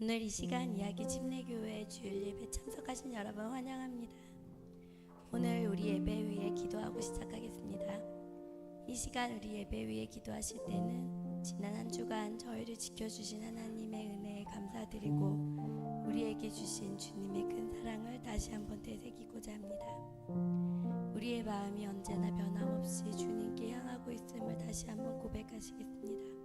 오늘 이 시간 이야기 침례교회 주일 예배 참석하신 여러분 환영합니다. 오늘 우리 예배 위에 기도하고 시작하겠습니다. 이 시간 우리 예배 위에 기도하실 때는 지난 한 주간 저희를 지켜주신 하나님의 은혜에 감사드리고 우리에게 주신 주님의 큰 사랑을 다시 한번 되새기고자 합니다. 우리의 마음이 언제나 변함없이 주님께 향하고 있음을 다시 한번 고백하시겠습니다.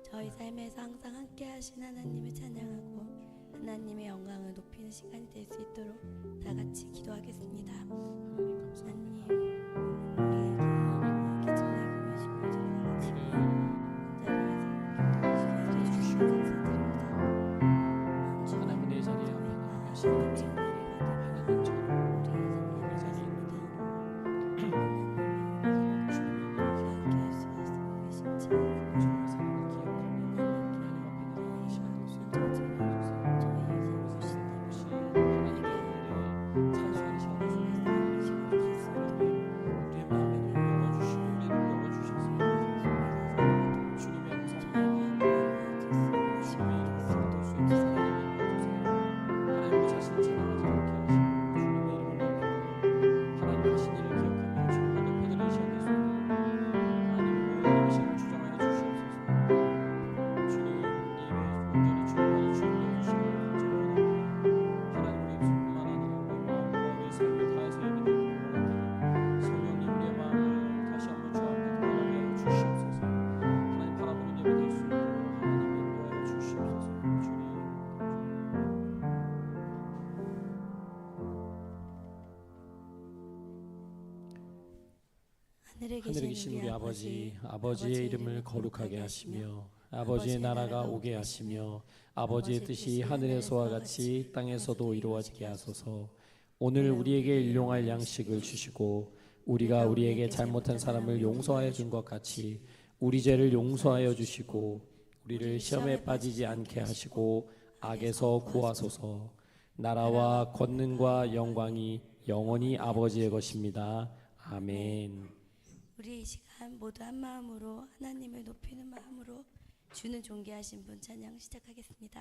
저희 삶에서 항상 함께 하신 하나님을 찬양하고 하나님의 영광을 높이는 시간이 될 수 있도록 다 같이 기도하겠습니다. 하나님, 우리에게 침례교회 신부들과 같이 하나님의 자리에 앞에 하늘에 계신 우리 아버지의 이름을 거룩하게 하시며 아버지의 나라가 오게 하시며 아버지의 뜻이 하늘에서와 같이 땅에서도 이루어지게 하소서. 오늘 우리에게 일용할 양식을 주시고 우리가 우리에게 잘못한 사람을 용서하여 준 것 같이 우리 죄를 용서하여 주시고 우리를 시험에 빠지지 않게 하시고 악에서 구하소서. 나라와 권능과 영광이 영원히 아버지의 것입니다. 아멘. 우리 이 시간 모두 한 마음으로 하나님을 높이는 마음으로 주는 존귀하신 분 찬양 시작하겠습니다.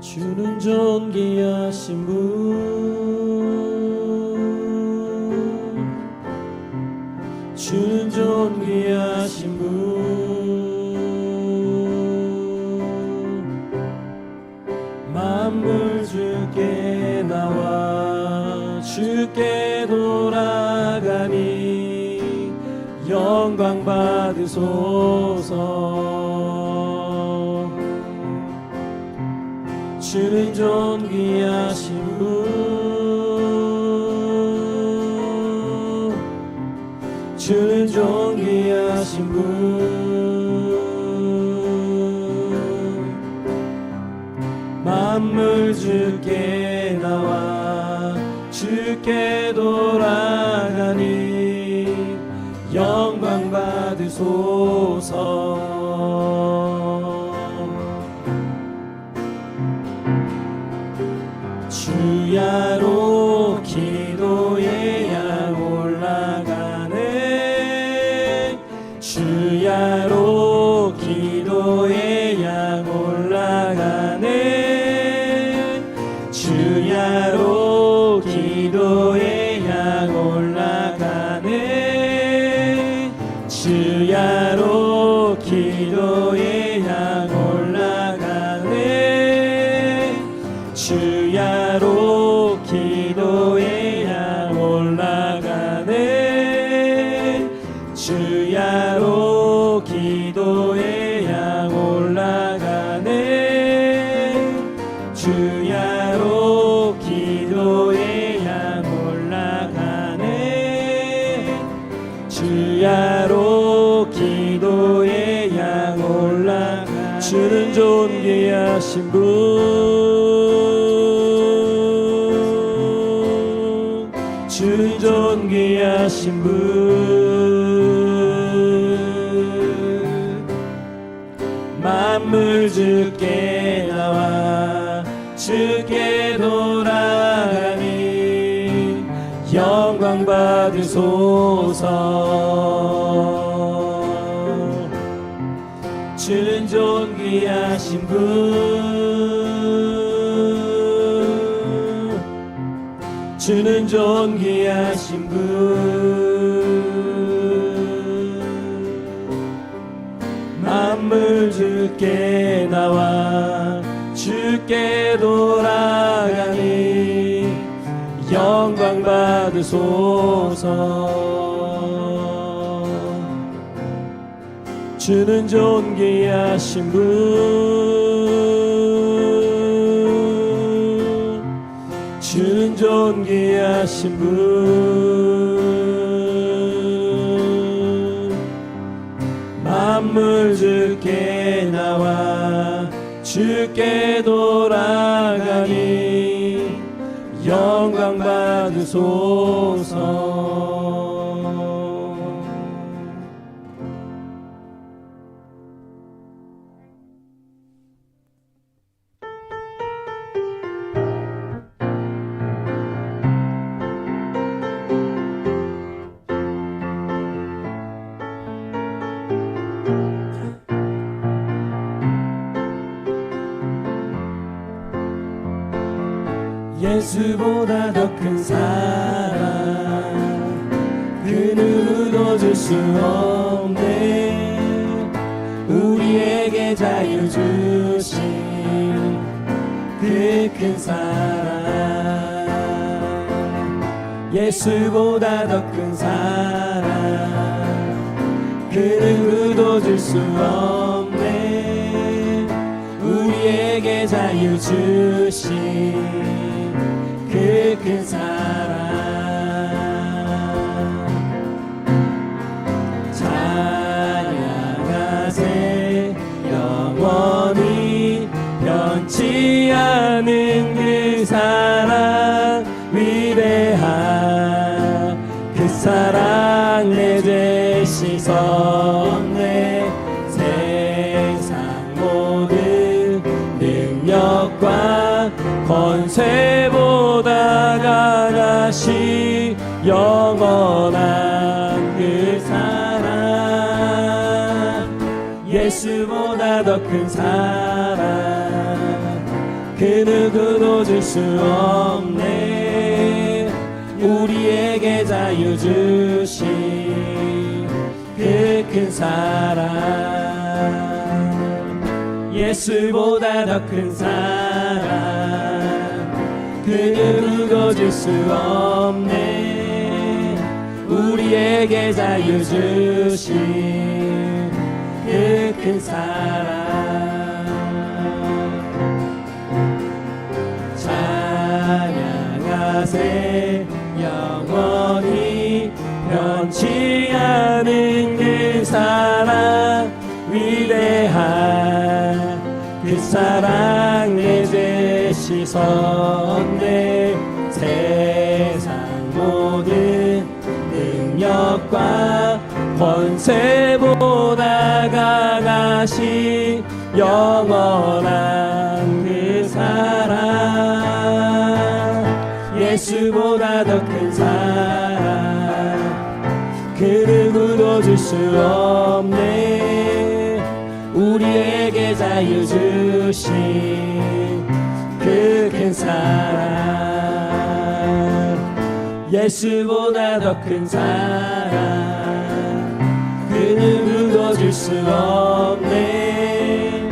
주는 존귀하신 분, 주는 존귀하신 분, 만물 주께 나와 주께 돌아가니 영광 받으소서. 주는 존귀하신 분, 주는 존귀하신 분, 만물 주께 나와 주께 돌아가니 영광 받으소서. 주야로 기도의 양 올라가네. 주야로 기도의 양 올라가네. 주야로 기도의 양 올라가네. 주야로 기도의 양 올라가네. 주야로 기도의 양 올라가네. 주야로 기도의 양 올라가네. 주야로 기도의 양 올라가네. 주야로 기도의 양 올라가네. 주는 존귀하신 분, 하신 분 만물 주께 나와 주께 돌아가니 영광 받으소서. 주는 존귀하신 분 주는 존귀하신 분 만물 주께 나와 주께 돌아가니 영광 받으소서. 주는 존귀하신 분 주는 존귀하신 분 만물 주께 나와 주께 돌아가니 영광 받으소서. 예수보다 더 큰 사랑 그 누구도 줄 수 없네. 우리에게 자유 주신 그 큰 사랑 예수보다 더 큰 사랑 그 누구도 줄 수 없네. 우리에게 자유 주신 그 큰 사랑 찬양하세 영원히 변치 않은 그 사랑 위대한 그 사랑 내 죄 씻었네. 세상 모든 능력과 권세보다 강하시 영원한 그 사랑 예수보다 더 큰 사랑 그 누구도 줄 수 없네. 우리에게 자유 주신 그 큰 사랑 예수보다 더 큰 사랑 그 누구도 줄 수 없네. 우리에게 자유 주신 그 큰 사랑 찬양하세 영원히 변치 않은 그 사랑 위대한 그 사랑 내 죄 씻었네. 세상 모든 능력과 권세보다 강하시 영원한 그 사랑 예수보다 더 큰 사랑 그 누구도 줄 수 없네. 우리에게 자유 주신 그 큰 사랑 예수보다 더 큰 사랑 그 누구도 줄 수 없네.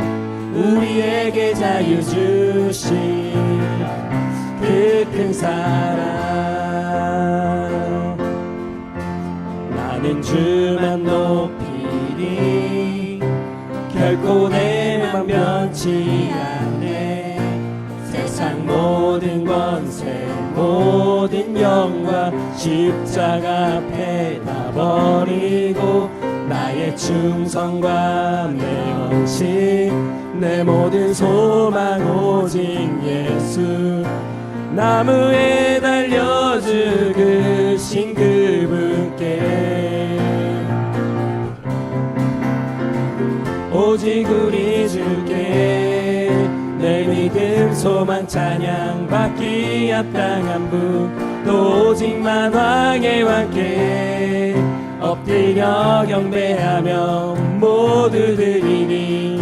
우리에게 자유 주신 그 큰 사랑 나는 주만 높이리 결코 내 맘 변치 않네. 세상 모든 권세 모든 영광 십자가 앞에 다 버리고 나의 충성과 내 헌신 내 모든 소망 오직 예수 나무에 달려 죽으신 그분 오직 우리 주께 내 믿음 소망 찬양 받기 합당한 분 또 오직만 왕의 왕께 엎드려 경배하며 모두 드리니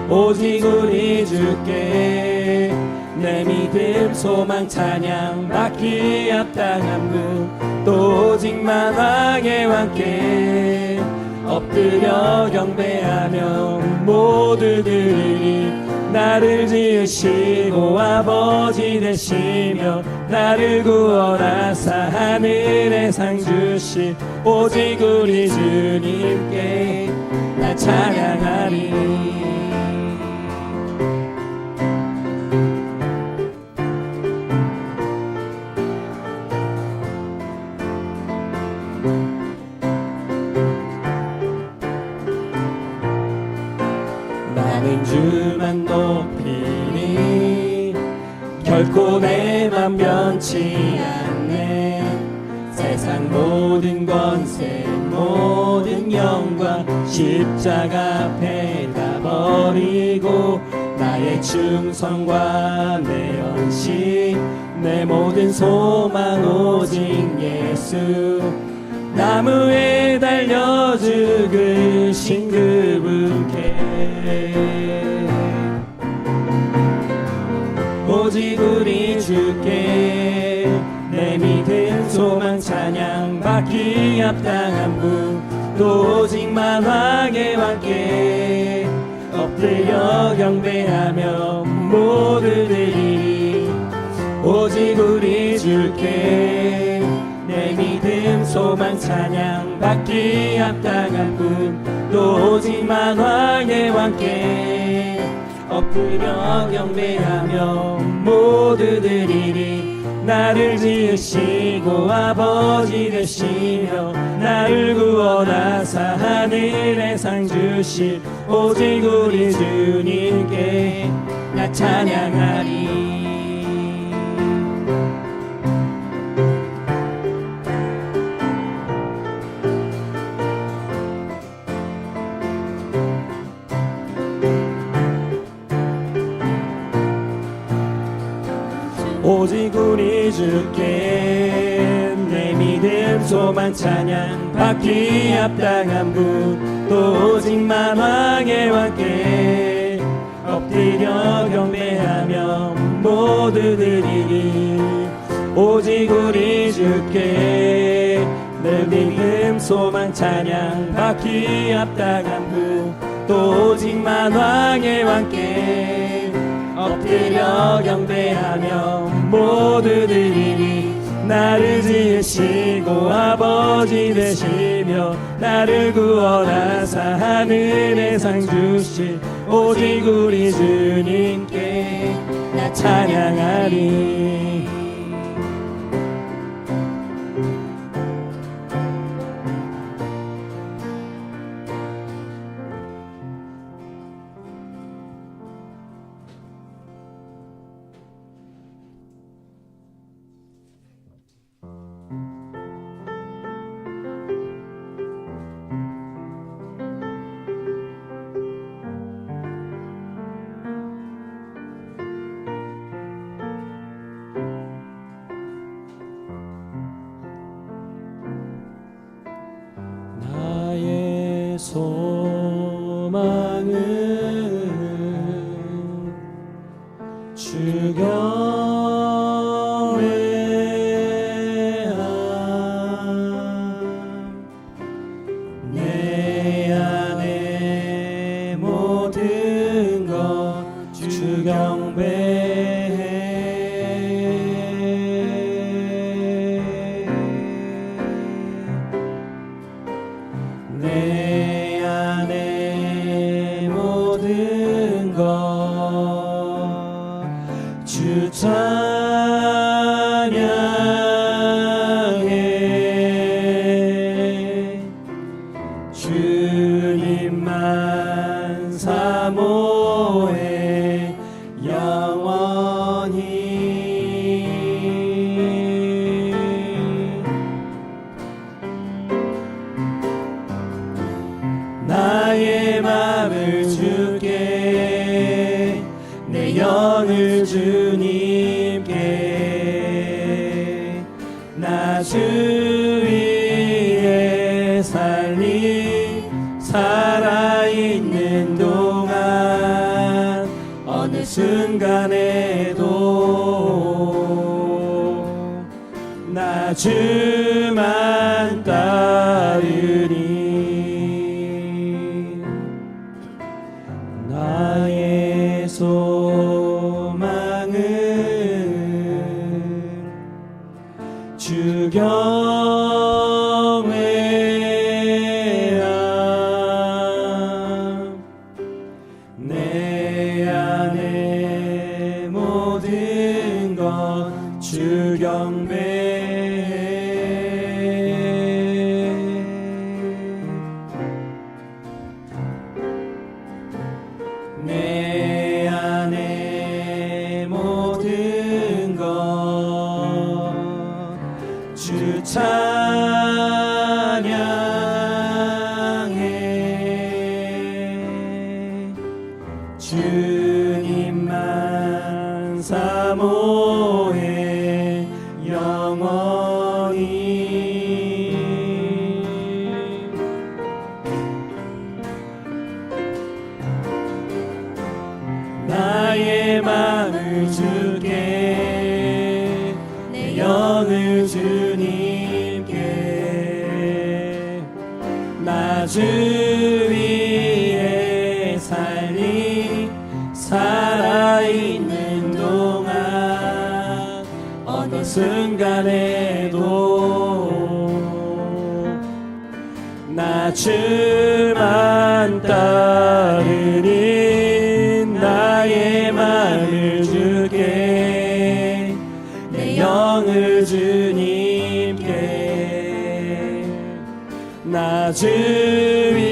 오직 우리 주께 내 믿음 소망 찬양 받기 합당한 분 또 오직만 왕의 왕께 엎드려 경배하며 모두 드리니 나를 지으시고 아버지 되시며 나를 구원하사 하늘의 상 주신 오직 우리 주님께 나 찬양하리. 나는 주만 높이니 결코 내 맘 변치 않네. 세상 모든 권세 모든 영광 십자가 앞에 다 버리고 나의 충성과 내 헌신 내 모든 소망 오직 예수 나무에 달려 죽으신 그분께 오직 우리 주께 내 믿음 소망 찬양 받기 합당한 분 또 오직만 왕의 왕께 엎드려 경배하며 모두 드리니 오직 우리 주께 내 믿음 소망 찬양 받기 합당한 분 또 오직만 왕의 왕께 엎드려 경배하며 모두 드리니 나를 지으시고 아버지 되시며 나를 구원하사 하늘의 상 주신 오직 우리 주님께 나 찬양하리. 오직 우리 주께 내 믿음 소망 찬양 받기 합당한 분 또 오직만 왕의 왕께 엎드려 경배하며 모두 드리니 오직 우리 주께 내 믿음 소망 찬양 받기 합당한 분 또 오직만 왕의 왕께 엎드려 경배하며 모두 드리니 나를 지으시고 아버지 되시며 나를 구원하사 하늘의 상 주신 오직 우리 주님께 나 찬양하리. 나의 소망은 주 경외함 내 안에 모든 것 주 경배해 내 안에 모든 것 주 찬양해 주님만 사모해 영원히 영을 주님께 나 주 위에 살리 살아있는 동안 어느 순간에도 나 주만 따르리. 나의 소망은 주 경외함. 내 안에 모든 것 주 경배해. 내 안에 모든 것 주 찬양해. 주님만 사모해 영원히. 나의 마음을 주께 내 영을 주님께 나 주 위에 살리 살아있는 동안 어느 순간에도 나 주만 따르리. 나의 마음을 주께 내 영을 주님께 나 주 위에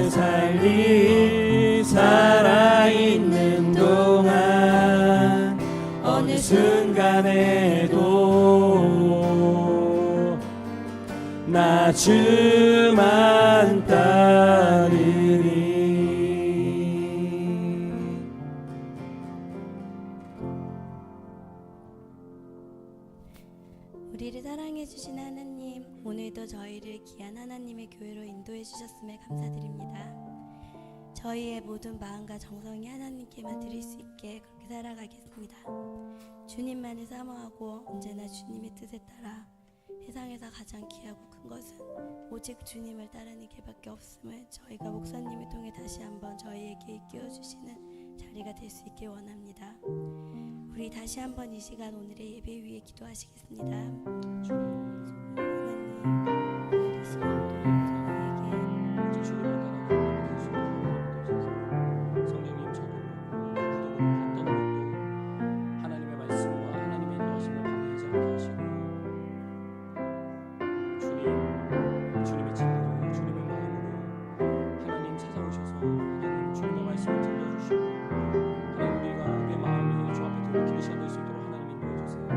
살리 살아있는 동안 어느 순간에도 나 주만 따르리. 우리를 사랑해 주신 하나님, 오늘도 저희를 귀한 하나님의 교회로 인도해 주셨음에 감사드립니다. 저희의 모든 마음과 정성이 하나님께만 드릴 수 있게 그렇게 살아가겠습니다. 주님만을 사모하고 언제나 주님의 뜻에 따라 세상에서 가장 귀하고 큰 것은 오직 주님을 따르는 게밖에 없음을 저희가 목사님을 통해 다시 한번 저희에게 일깨워 주시는 자리가 될 수 있길 원합니다. 우리 다시 한번 이 시간 오늘의 예배 위에 기도하시겠습니다. 하나님, 이 시간 또 성령님 저도 어떤 것도 하나님의 말씀과 하나님의 인도하심을 방해하지 않게 하시고 주님의 진리로 주님의 마음으로 하나님 찾아오셔서 하나님 주님의 말씀을 들려주시고 하나님 우리가 우리의 마음이 주 앞에 돌이키는 시간 될 수 있도록 하나님 인도해 주세요.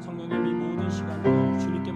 성령님 이 모든 시간을 주님께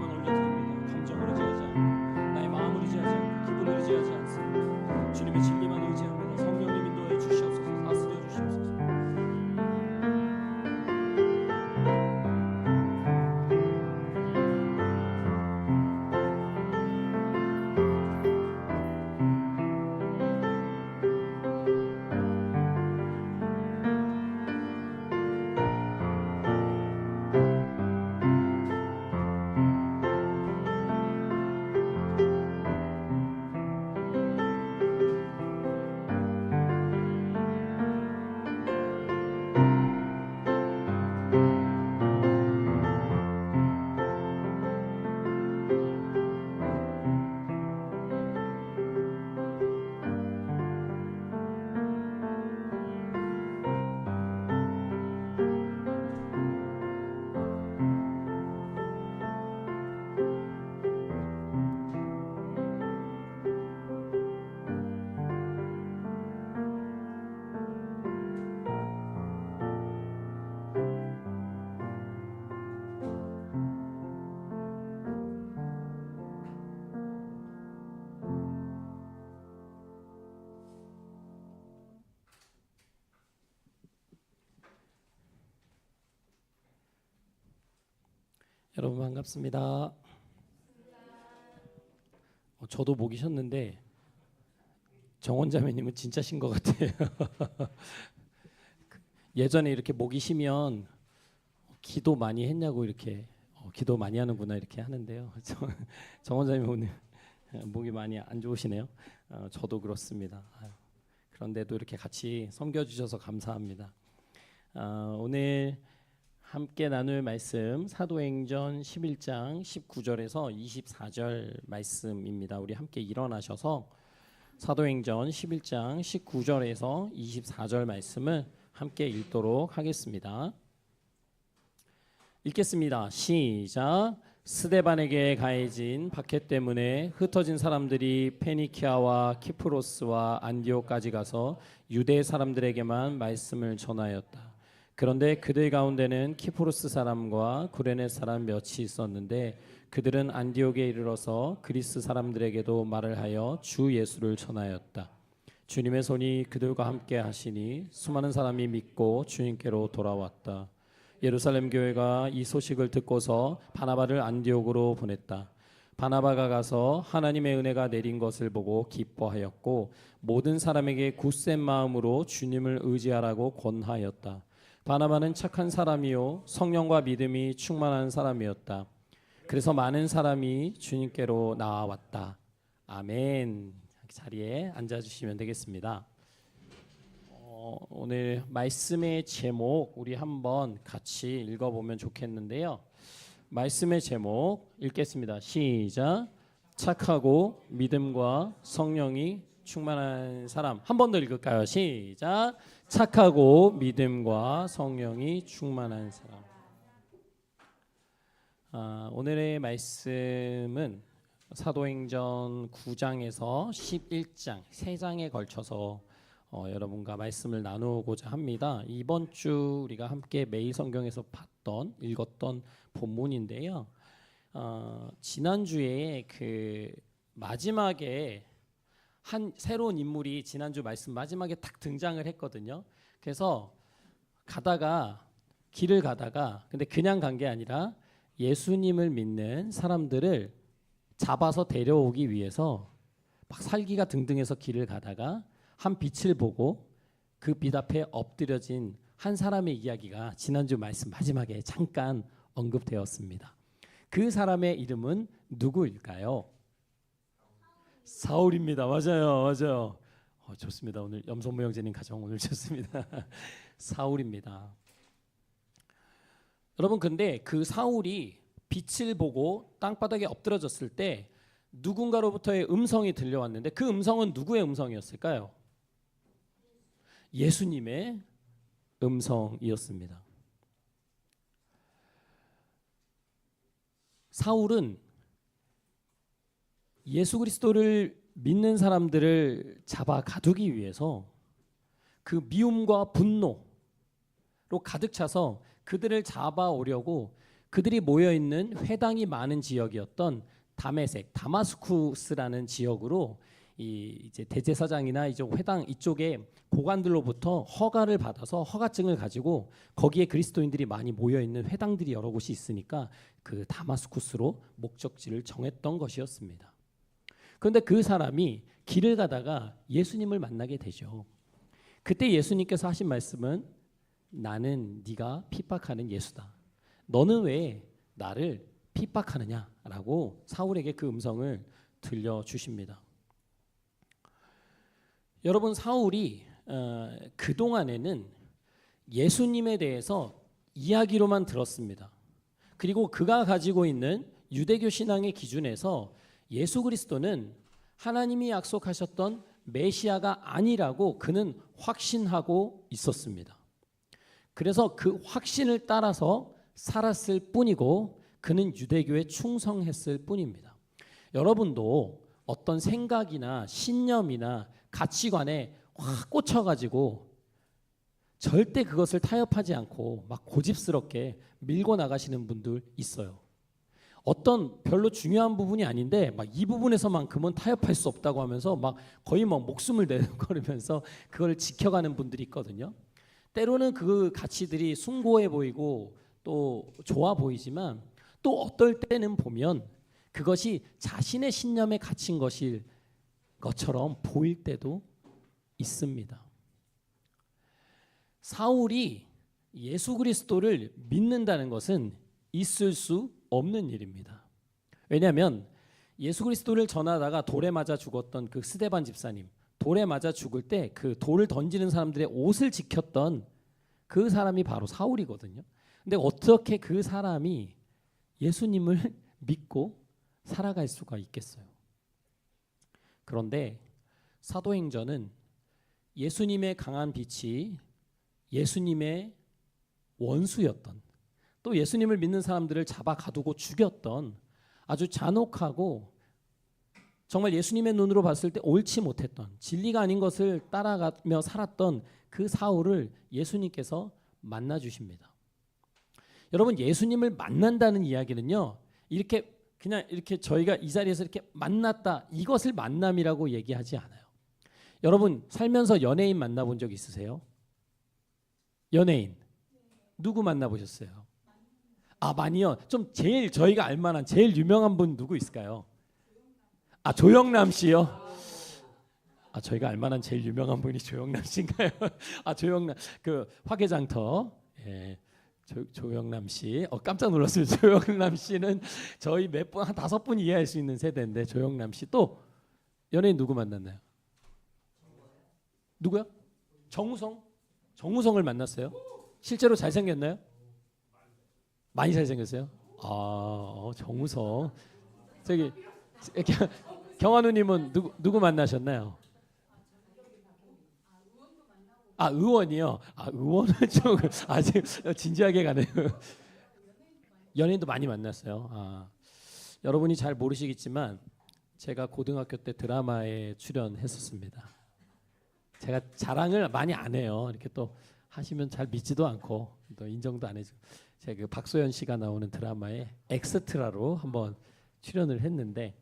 여러분 반갑습니다. 저도 목이 쉬었는데 정원자매님은 진짜신 것 같아요. 예전에 이렇게 목이 쉬면 기도 많이 했냐고 이렇게 기도 많이 하는구나 이렇게 하는데요. 정원자매님 오늘 목이 많이 안 좋으시네요. 저도 그렇습니다. 그런데도 이렇게 같이 섬겨주셔서 감사합니다. 오늘 함께 나눌 말씀 사도행전 11장 19절에서 24절 말씀입니다. 우리 함께 일어나셔서 사도행전 11장 19절에서 24절 말씀을 함께 읽도록 하겠습니다. 읽겠습니다. 시작. 스데반에게 가해진 박해 때문에 흩어진 사람들이 페니키아와 키프로스와 안디옥까지 가서 유대 사람들에게만 말씀을 전하였다. 그런데 그들 가운데는 키프로스 사람과 구레네 사람 몇이 있었는데 그들은 안디옥에 이르러서 그리스 사람들에게도 말을 하여 주 예수를 전하였다. 주님의 손이 그들과 함께 하시니 수많은 사람이 믿고 주님께로 돌아왔다. 예루살렘 교회가 이 소식을 듣고서 바나바를 안디옥으로 보냈다. 바나바가 가서 하나님의 은혜가 내린 것을 보고 기뻐하였고 모든 사람에게 굳센 마음으로 주님을 의지하라고 권하였다. 바나바는 착한 사람이요 성령과 믿음이 충만한 사람이었다. 그래서 많은 사람이 주님께로 나아왔다. 아멘. 자리에 앉아주시면 되겠습니다. 오늘 말씀의 제목 우리 한번 같이 읽어보면 좋겠는데요. 말씀의 제목 읽겠습니다. 시작. 착하고 믿음과 성령이 충만한 사람. 한 번 더 읽을까요? 시작. 착하고 믿음과 성령이 충만한 사람. 오늘의 말씀은 사도행전 9장에서 11장 3장에 걸쳐서 여러분과 말씀을 나누고자 합니다. 이번 주 우리가 함께 매일 성경에서 읽었던 본문인데요. 지난주에 그 마지막에 한 새로운 인물이 지난주 말씀 마지막에 딱 등장을 했거든요. 그래서 길을 가다가 근데 그냥 간 게 아니라 예수님을 믿는 사람들을 잡아서 데려오기 위해서 막 살기가 등등해서 길을 가다가 한 빛을 보고 그 빛 앞에 엎드려진 한 사람의 이야기가 지난주 말씀 마지막에 잠깐 언급되었습니다. 그 사람의 이름은 누구일까요? 사울입니다. 맞아요. 좋습니다. 오늘 염소모 형제님 가정 오늘 좋습니다. 사울입니다. 여러분 근데 그 사울이 빛을 보고 땅바닥에 엎드러졌을 때 누군가로부터의 음성이 들려왔는데 그 음성은 누구의 음성이었을까요? 예수님의 음성이었습니다. 사울은 예수 그리스도를 믿는 사람들을 잡아 가두기 위해서 그 미움과 분노로 가득 차서 그들을 잡아오려고 그들이 모여있는 회당이 많은 지역이었던 다마스쿠스라는 지역으로 이제 대제사장이나 이쪽 회당 이쪽에 고관들로부터 허가를 받아서 허가증을 가지고 거기에 그리스도인들이 많이 모여 있는 회당들이 여러 곳이 있으니까 그 다마스쿠스로 목적지를 정했던 것이었습니다. 그런데 그 사람이 길을 가다가 예수님을 만나게 되죠. 그때 예수님께서 하신 말씀은 나는 네가 핍박하는 예수다. 너는 왜 나를 핍박하느냐라고 사울에게 그 음성을 들려주십니다. 여러분 사울이 그동안에는 예수님에 대해서 이야기로만 들었습니다. 그리고 그가 가지고 있는 유대교 신앙의 기준에서 예수 그리스도는 하나님이 약속하셨던 메시아가 아니라고 그는 확신하고 있었습니다. 그래서 그 확신을 따라서 살았을 뿐이고 그는 유대교에 충성했을 뿐입니다. 여러분도 어떤 생각이나 신념이나 가치관에 확 꽂혀가지고 절대 그것을 타협하지 않고 막 고집스럽게 밀고 나가시는 분들 있어요. 어떤 별로 중요한 부분이 아닌데 막 이 부분에서만큼은 타협할 수 없다고 하면서 막 거의 막 목숨을 내걸으면서 그걸 지켜가는 분들이 있거든요. 때로는 그 가치들이 숭고해 보이고 또 좋아 보이지만 또 어떨 때는 보면 그것이 자신의 신념에 갇힌 것일 것처럼 보일 때도 있습니다. 사울이 예수 그리스도를 믿는다는 것은 있을 수 없는 일입니다. 왜냐하면 예수 그리스도를 전하다가 돌에 맞아 죽었던 그 스데반 집사님, 돌에 맞아 죽을 때 그 돌을 던지는 사람들의 옷을 지켰던 그 사람이 바로 사울이거든요. 근데 어떻게 그 사람이 예수님을 믿고 살아갈 수가 있겠어요? 그런데 사도행전은 예수님의 강한 빛이 예수님의 원수였던, 또 예수님을 믿는 사람들을 잡아 가두고 죽였던 아주 잔혹하고 정말 예수님의 눈으로 봤을 때 옳지 못했던, 진리가 아닌 것을 따라가며 살았던 그 사울을 예수님께서 만나 주십니다. 여러분, 예수님을 만난다는 이야기는요, 이렇게 그냥 이렇게 저희가 이 자리에서 이렇게 만났다, 이것을 만남이라고 얘기하지 않아요. 여러분, 살면서 연예인 만나본 적 있으세요? 연예인 누구 만나보셨어요? 아, 많이요. 좀 제일 저희가 알만한 제일 유명한 분 누구 있을까요? 아, 조영남 씨요. 아, 저희가 알만한 제일 유명한 분이 조영남 씨인가요? 아, 조영남, 그 화개장터, 예, 조영남 씨. 깜짝 놀랐어요. 조영남 씨는 저희 몇 분, 한 5분 이해할 수 있는 세대인데, 조영남 씨. 또 연예인 누구 만났나요? 누구요? 정우성. 정우성을 만났어요? 실제로 잘생겼나요? 많이 잘생겼어요? 아, 정우성. 저기 경환우님은 누구 만나셨나요? 아, 의원이요. 아, 의원은 좀 아직 진지하게 가네요. 연예인도 많이 만났어요. 아, 여러분이 잘 모르시겠지만 제가 고등학교 때 드라마에 출연했었습니다. 제가 자랑을 많이 안 해요. 이렇게 또 하시면 잘 믿지도 않고 또 인정도 안 해주고, 제가 그 박소연 씨가 나오는 드라마에 엑스트라로 한번 출연을 했는데,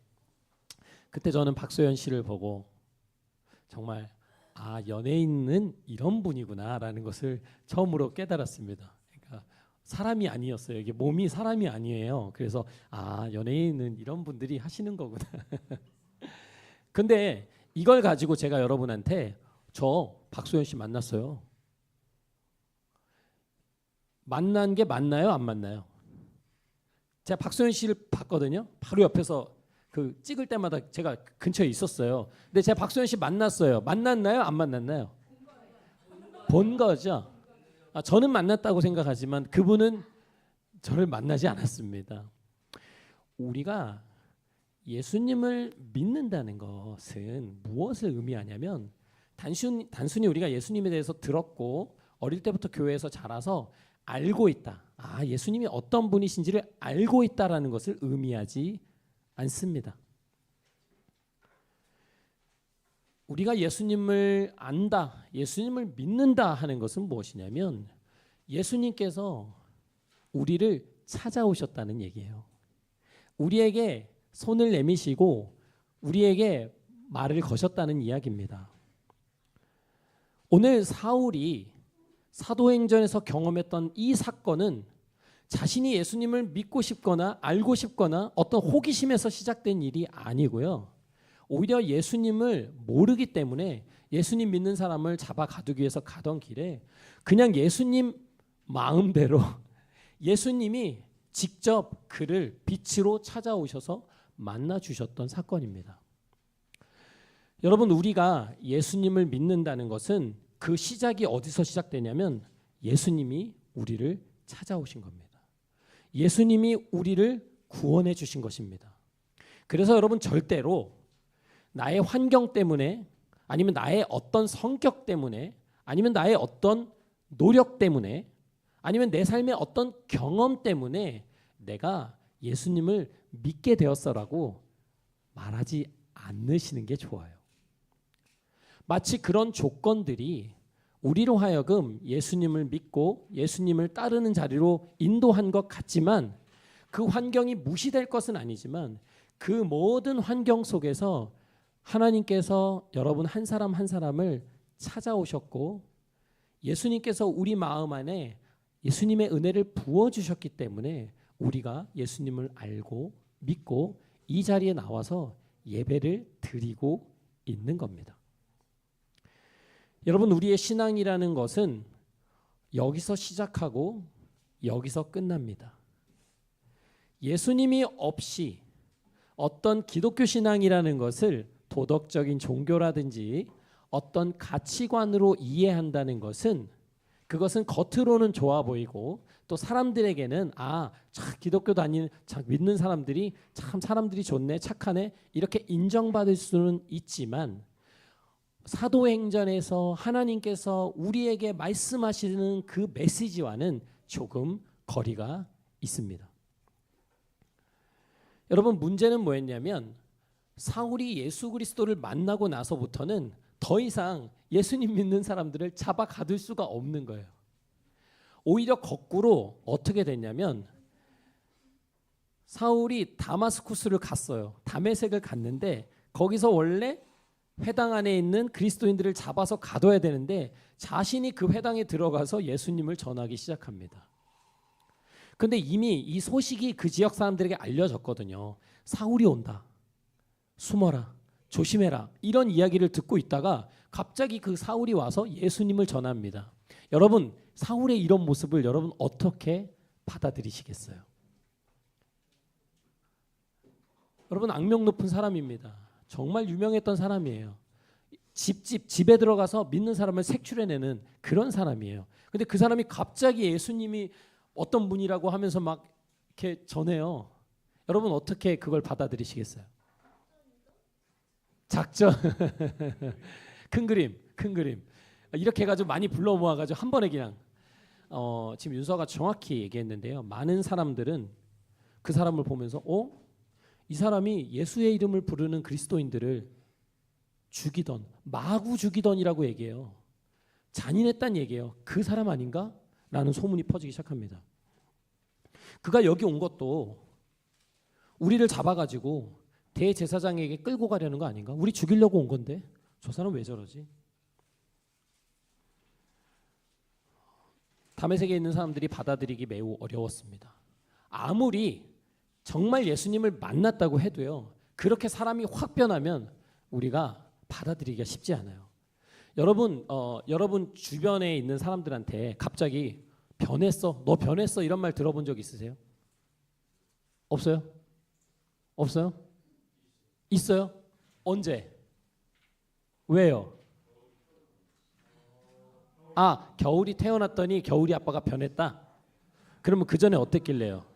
그때 저는 박소연 씨를 보고 정말 아, 연예인은 이런 분이구나라는 것을 처음으로 깨달았습니다. 그러니까 사람이 아니었어요. 이게 몸이 사람이 아니에요. 그래서 아, 연예인은 이런 분들이 하시는 거구나. 근데 이걸 가지고 제가 여러분한테 저 박소연 씨 만났어요. 만난 게 맞나요? 안 맞나요? 제가 박소연 씨를 봤거든요. 바로 옆에서 그 찍을 때마다 제가 근처에 있었어요. 근데 제가 박소연 씨 만났어요. 만났나요? 안 만났나요? 본 거죠. 아, 저는 만났다고 생각하지만 그분은 저를 만나지 않았습니다. 우리가 예수님을 믿는다는 것은 무엇을 의미하냐면, 단순히 우리가 예수님에 대해서 들었고 어릴 때부터 교회에서 자라서 알고 있다. 아, 예수님이 어떤 분이신지를 알고 있다라는 것을 의미하지 않습니다. 우리가 예수님을 안다, 예수님을 믿는다 하는 것은 무엇이냐면 예수님께서 우리를 찾아오셨다는 얘기예요. 우리에게 손을 내미시고 우리에게 말을 거셨다는 이야기입니다. 오늘 사울이 사도행전에서 경험했던 이 사건은 자신이 예수님을 믿고 싶거나 알고 싶거나 어떤 호기심에서 시작된 일이 아니고요. 오히려 예수님을 모르기 때문에 예수님 믿는 사람을 잡아 가두기 위해서 가던 길에 그냥 예수님 마음대로 예수님이 직접 그를 빛으로 찾아오셔서 만나 주셨던 사건입니다. 여러분, 우리가 예수님을 믿는다는 것은 그 시작이 어디서 시작되냐면 예수님이 우리를 찾아오신 겁니다. 예수님이 우리를 구원해 주신 것입니다. 그래서 여러분, 절대로 나의 환경 때문에, 아니면 나의 어떤 성격 때문에, 아니면 나의 어떤 노력 때문에, 아니면 내 삶의 어떤 경험 때문에 내가 예수님을 믿게 되었어라고 말하지 않으시는 게 좋아요. 마치 그런 조건들이 우리로 하여금 예수님을 믿고 예수님을 따르는 자리로 인도한 것 같지만, 그 환경이 무시될 것은 아니지만 그 모든 환경 속에서 하나님께서 여러분 한 사람 한 사람을 찾아오셨고 예수님께서 우리 마음 안에 예수님의 은혜를 부어주셨기 때문에 우리가 예수님을 알고 믿고 이 자리에 나와서 예배를 드리고 있는 겁니다. 여러분, 우리의 신앙이라는 것은 여기서 시작하고 여기서 끝납니다. 예수님이 없이 어떤 기독교 신앙이라는 것을 도덕적인 종교라든지 어떤 가치관으로 이해한다는 것은 그것은 겉으로는 좋아 보이고 또 사람들에게는 기독교 믿는 사람들이 참 사람들이 좋네, 착하네 이렇게 인정받을 수는 있지만 사도행전에서 하나님께서 우리에게 말씀하시는 그 메시지와는 조금 거리가 있습니다. 여러분, 문제는 뭐였냐면 사울이 예수 그리스도를 만나고 나서부터는 더 이상 예수님 믿는 사람들을 잡아 가둘 수가 없는 거예요. 오히려 거꾸로 어떻게 됐냐면 사울이 다마스쿠스를 갔어요. 다메섹을 갔는데 거기서 원래 회당 안에 있는 그리스도인들을 잡아서 가둬야 되는데 자신이 그 회당에 들어가서 예수님을 전하기 시작합니다. 근데 이미 이 소식이 그 지역 사람들에게 알려졌거든요. 사울이 온다. 숨어라. 조심해라. 이런 이야기를 듣고 있다가 갑자기 그 사울이 와서 예수님을 전합니다. 여러분, 사울의 이런 모습을 여러분 어떻게 받아들이시겠어요? 여러분, 악명 높은 사람입니다. 정말 유명했던 사람이에요. 집에 들어가서 믿는 사람을 색출해내는 그런 사람이에요. 근데 그 사람이 갑자기 예수님이 어떤 분이라고 하면서 막 이렇게 전해요. 여러분 어떻게 그걸 받아들이시겠어요? 작전. 큰 그림. 이렇게 해가지고 많이 불러 모아가지고 한 번에 그냥 지금 윤서가 정확히 얘기했는데요. 많은 사람들은 그 사람을 보면서 이 사람이 예수의 이름을 부르는 그리스도인들을 죽이던 마구 죽이던이라고 얘기해요. 잔인했단 얘기예요. 그 사람 아닌가? 라는 소문이 퍼지기 시작합니다. 그가 여기 온 것도 우리를 잡아가지고 대제사장에게 끌고 가려는 거 아닌가? 우리 죽이려고 온 건데 저 사람 왜 저러지? 다메섹에 있는 사람들이 받아들이기 매우 어려웠습니다. 아무리 정말 예수님을 만났다고 해도요, 그렇게 사람이 확 변하면 우리가 받아들이기가 쉽지 않아요. 여러분 주변에 있는 사람들한테 갑자기 변했어, 너 변했어 이런 말 들어본 적 있으세요? 없어요? 없어요? 있어요? 언제? 왜요? 겨울이 태어났더니 겨울이 아빠가 변했다? 그러면 그 전에 어땠길래요?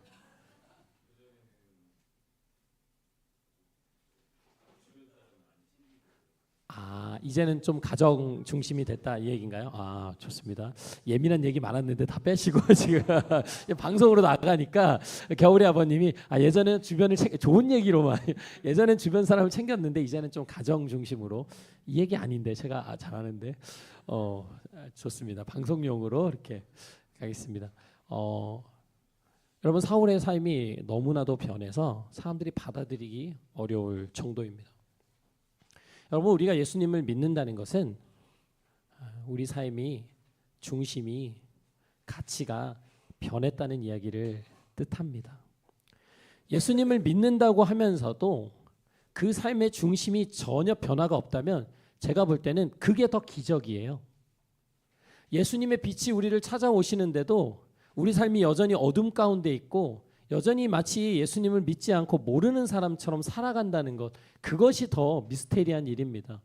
이제는 좀 가정 중심이 됐다 이 얘기인가요? 좋습니다. 예민한 얘기 많았는데 다 빼시고 지금 방송으로 나가니까 겨울이 아버님이 예전에는 주변을 좋은 얘기로만 예전엔 주변 사람을 챙겼는데 이제는 좀 가정 중심으로 이 얘기 아닌데 제가 잘하는데 좋습니다. 방송용으로 이렇게 가겠습니다. 여러분, 사울의 삶이 너무나도 변해서 사람들이 받아들이기 어려울 정도입니다. 여러분, 우리가 예수님을 믿는다는 것은 우리 삶이 중심이 가치가 변했다는 이야기를 뜻합니다. 예수님을 믿는다고 하면서도 그 삶의 중심이 전혀 변화가 없다면 제가 볼 때는 그게 더 기적이에요. 예수님의 빛이 우리를 찾아오시는데도 우리 삶이 여전히 어둠 가운데 있고 여전히 마치 예수님을 믿지 않고 모르는 사람처럼 살아간다는 것, 그것이 더 미스테리한 일입니다.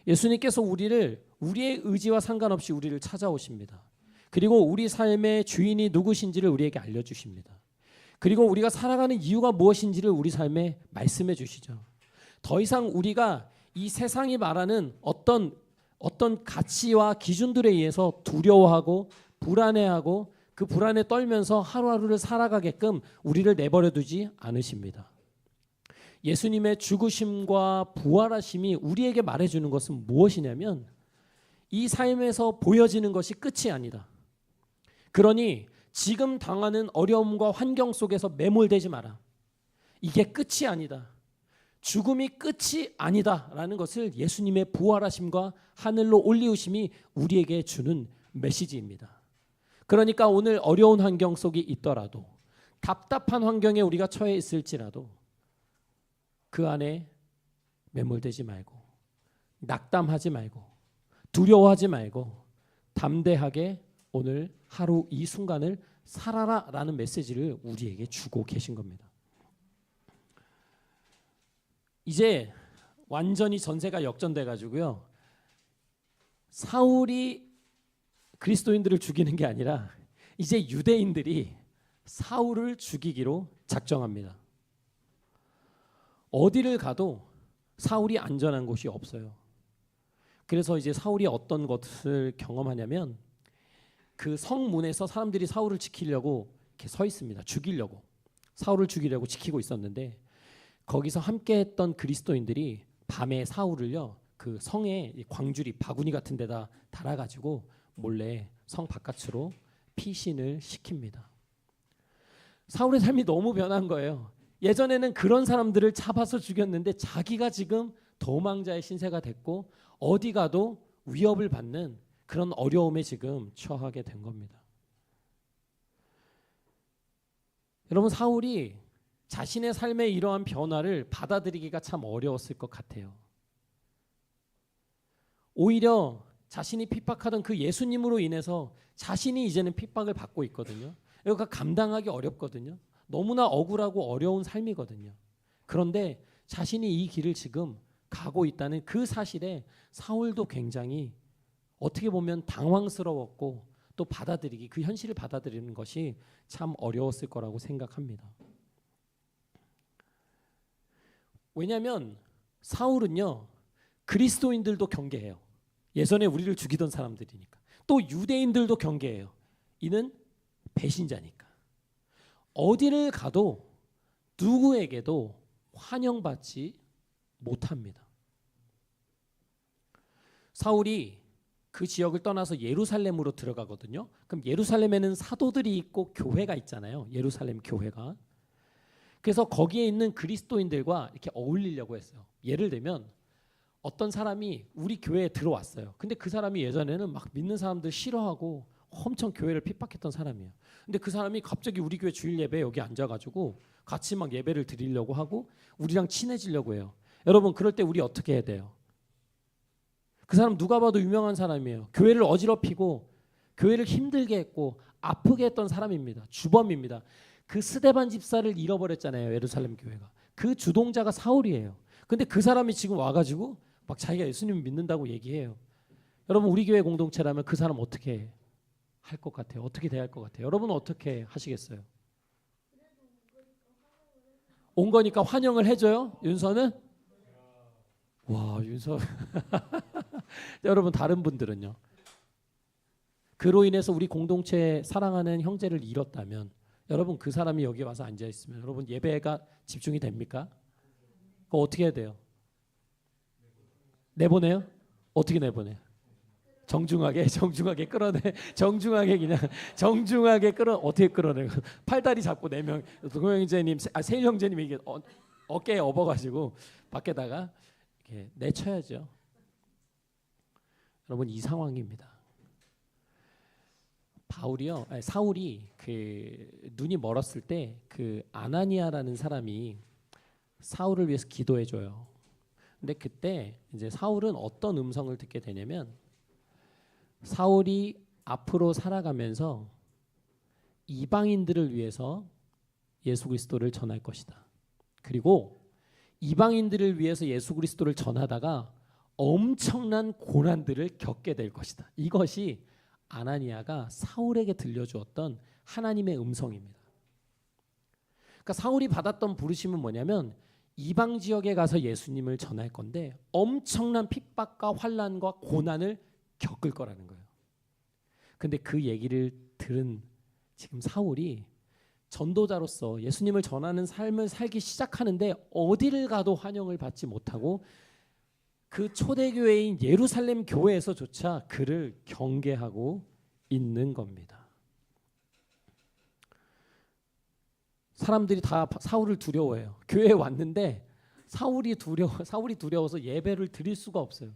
예수님께서 우리의 의지와 상관없이 우리를 찾아오십니다. 그리고 우리 삶의 주인이 누구신지를 우리에게 알려주십니다. 그리고 우리가 살아가는 이유가 무엇인지를 우리 삶에 말씀해 주시죠. 더 이상 우리가 이 세상이 말하는 어떤 가치와 기준들에 의해서 두려워하고 불안해하고 그 불안에 떨면서 하루하루를 살아가게끔 우리를 내버려 두지 않으십니다. 예수님의 죽으심과 부활하심이 우리에게 말해주는 것은 무엇이냐면 이 삶에서 보여지는 것이 끝이 아니다. 그러니 지금 당하는 어려움과 환경 속에서 매몰되지 마라. 이게 끝이 아니다. 죽음이 끝이 아니다라는 것을 예수님의 부활하심과 하늘로 올리우심이 우리에게 주는 메시지입니다. 그러니까 오늘 어려운 환경 속에 있더라도 답답한 환경에 우리가 처해 있을지라도 그 안에 매몰되지 말고 낙담하지 말고 두려워하지 말고 담대하게 오늘 하루 이 순간을 살아라라는 메시지를 우리에게 주고 계신 겁니다. 이제 완전히 전세가 역전돼 가지고요. 사울이 그리스도인들을 죽이는 게 아니라 이제 유대인들이 사울을 죽이기로 작정합니다. 어디를 가도 사울이 안전한 곳이 없어요. 그래서 이제 사울이 어떤 것을 경험하냐면 그 성문에서 사람들이 사울을 지키려고 이렇게 서 있습니다. 죽이려고. 사울을 죽이려고 지키고 있었는데 거기서 함께했던 그리스도인들이 밤에 사울을요 그 성에 광주리 바구니 같은 데다 달아가지고 몰래 성 바깥으로 피신을 시킵니다. 사울의 삶이 너무 변한 거예요. 예전에는 그런 사람들을 잡아서 죽였는데 자기가 지금 도망자의 신세가 됐고 어디 가도 위협을 받는 그런 어려움에 지금 처하게 된 겁니다. 여러분 사울이 자신의 삶의 이러한 변화를 받아들이기가 참 어려웠을 것 같아요. 오히려 자신이 핍박하던 그 예수님으로 인해서 자신이 이제는 핍박을 받고 있거든요. 이거 감당하기 어렵거든요. 너무나 억울하고 어려운 삶이거든요. 그런데 자신이 이 길을 지금 가고 있다는 그 사실에 사울도 굉장히 어떻게 보면 당황스러웠고 또 받아들이기 그 현실을 받아들이는 것이 참 어려웠을 거라고 생각합니다. 왜냐하면 사울은요 그리스도인들도 경계해요. 예전에 우리를 죽이던 사람들이니까. 또 유대인들도 경계해요. 이는 배신자니까. 어디를 가도 누구에게도 환영받지 못합니다. 사울이 그 지역을 떠나서 예루살렘으로 들어가거든요. 그럼 예루살렘에는 사도들이 있고 교회가 있잖아요. 예루살렘 교회가. 그래서 거기에 있는 그리스도인들과 이렇게 어울리려고 했어요. 예를 들면 어떤 사람이 우리 교회에 들어왔어요. 근데 그 사람이 예전에는 막 믿는 사람들 싫어하고 엄청 교회를 핍박했던 사람이에요. 근데 그 사람이 갑자기 우리 교회 주일 예배에 여기 앉아가지고 같이 막 예배를 드리려고 하고 우리랑 친해지려고 해요. 여러분 그럴 때 우리 어떻게 해야 돼요? 그 사람 누가 봐도 유명한 사람이에요. 교회를 어지럽히고 교회를 힘들게 했고 아프게 했던 사람입니다. 주범입니다. 그 스데반 집사를 잃어버렸잖아요. 예루살렘 교회가. 그 주동자가 사울이에요. 근데 그 사람이 지금 와가지고 막 자기가 예수님 믿는다고 얘기해요. 여러분 우리 교회 공동체라면 그 사람 어떻게 할 것 같아요? 어떻게 대할 것 같아요? 여러분은 어떻게 하시겠어요? 온 거니까 환영을 해줘요? 윤서는? 와 윤서 여러분 다른 분들은요? 그로 인해서 우리 공동체 사랑하는 형제를 잃었다면 여러분 그 사람이 여기 와서 앉아있으면 여러분 예배가 집중이 됩니까? 그거 어떻게 해야 돼요? 내보내요? 어떻게 내보내요? 정중하게 끌어내. 정중하게 그냥 정중하게 어떻게 끌어내요? 팔다리 잡고 4명 동영 형제님, 세일 형제님 이게 어깨에 업어가지고 밖에다가 이렇게 내쳐야죠. 여러분 이 상황입니다. 사울이 그 눈이 멀었을 때 그 아나니아라는 사람이 사울을 위해서 기도해 줘요. 근데 그때 이제 사울은 어떤 음성을 듣게 되냐면 사울이 앞으로 살아가면서 이방인들을 위해서 예수 그리스도를 전할 것이다. 그리고 이방인들을 위해서 예수 그리스도를 전하다가 엄청난 고난들을 겪게 될 것이다. 이것이 아나니아가 사울에게 들려주었던 하나님의 음성입니다. 그러니까 사울이 받았던 부르심은 뭐냐면 이방 지역에 가서 예수님을 전할 건데 엄청난 핍박과 환난과 고난을 겪을 거라는 거예요. 근데 그 얘기를 들은 지금 사울이 전도자로서 예수님을 전하는 삶을 살기 시작하는데 어디를 가도 환영을 받지 못하고 그 초대교회인 예루살렘 교회에서조차 그를 경계하고 있는 겁니다. 사람들이 다 사울을 두려워해요. 교회에 왔는데 사울이 두려워서 예배를 드릴 수가 없어요.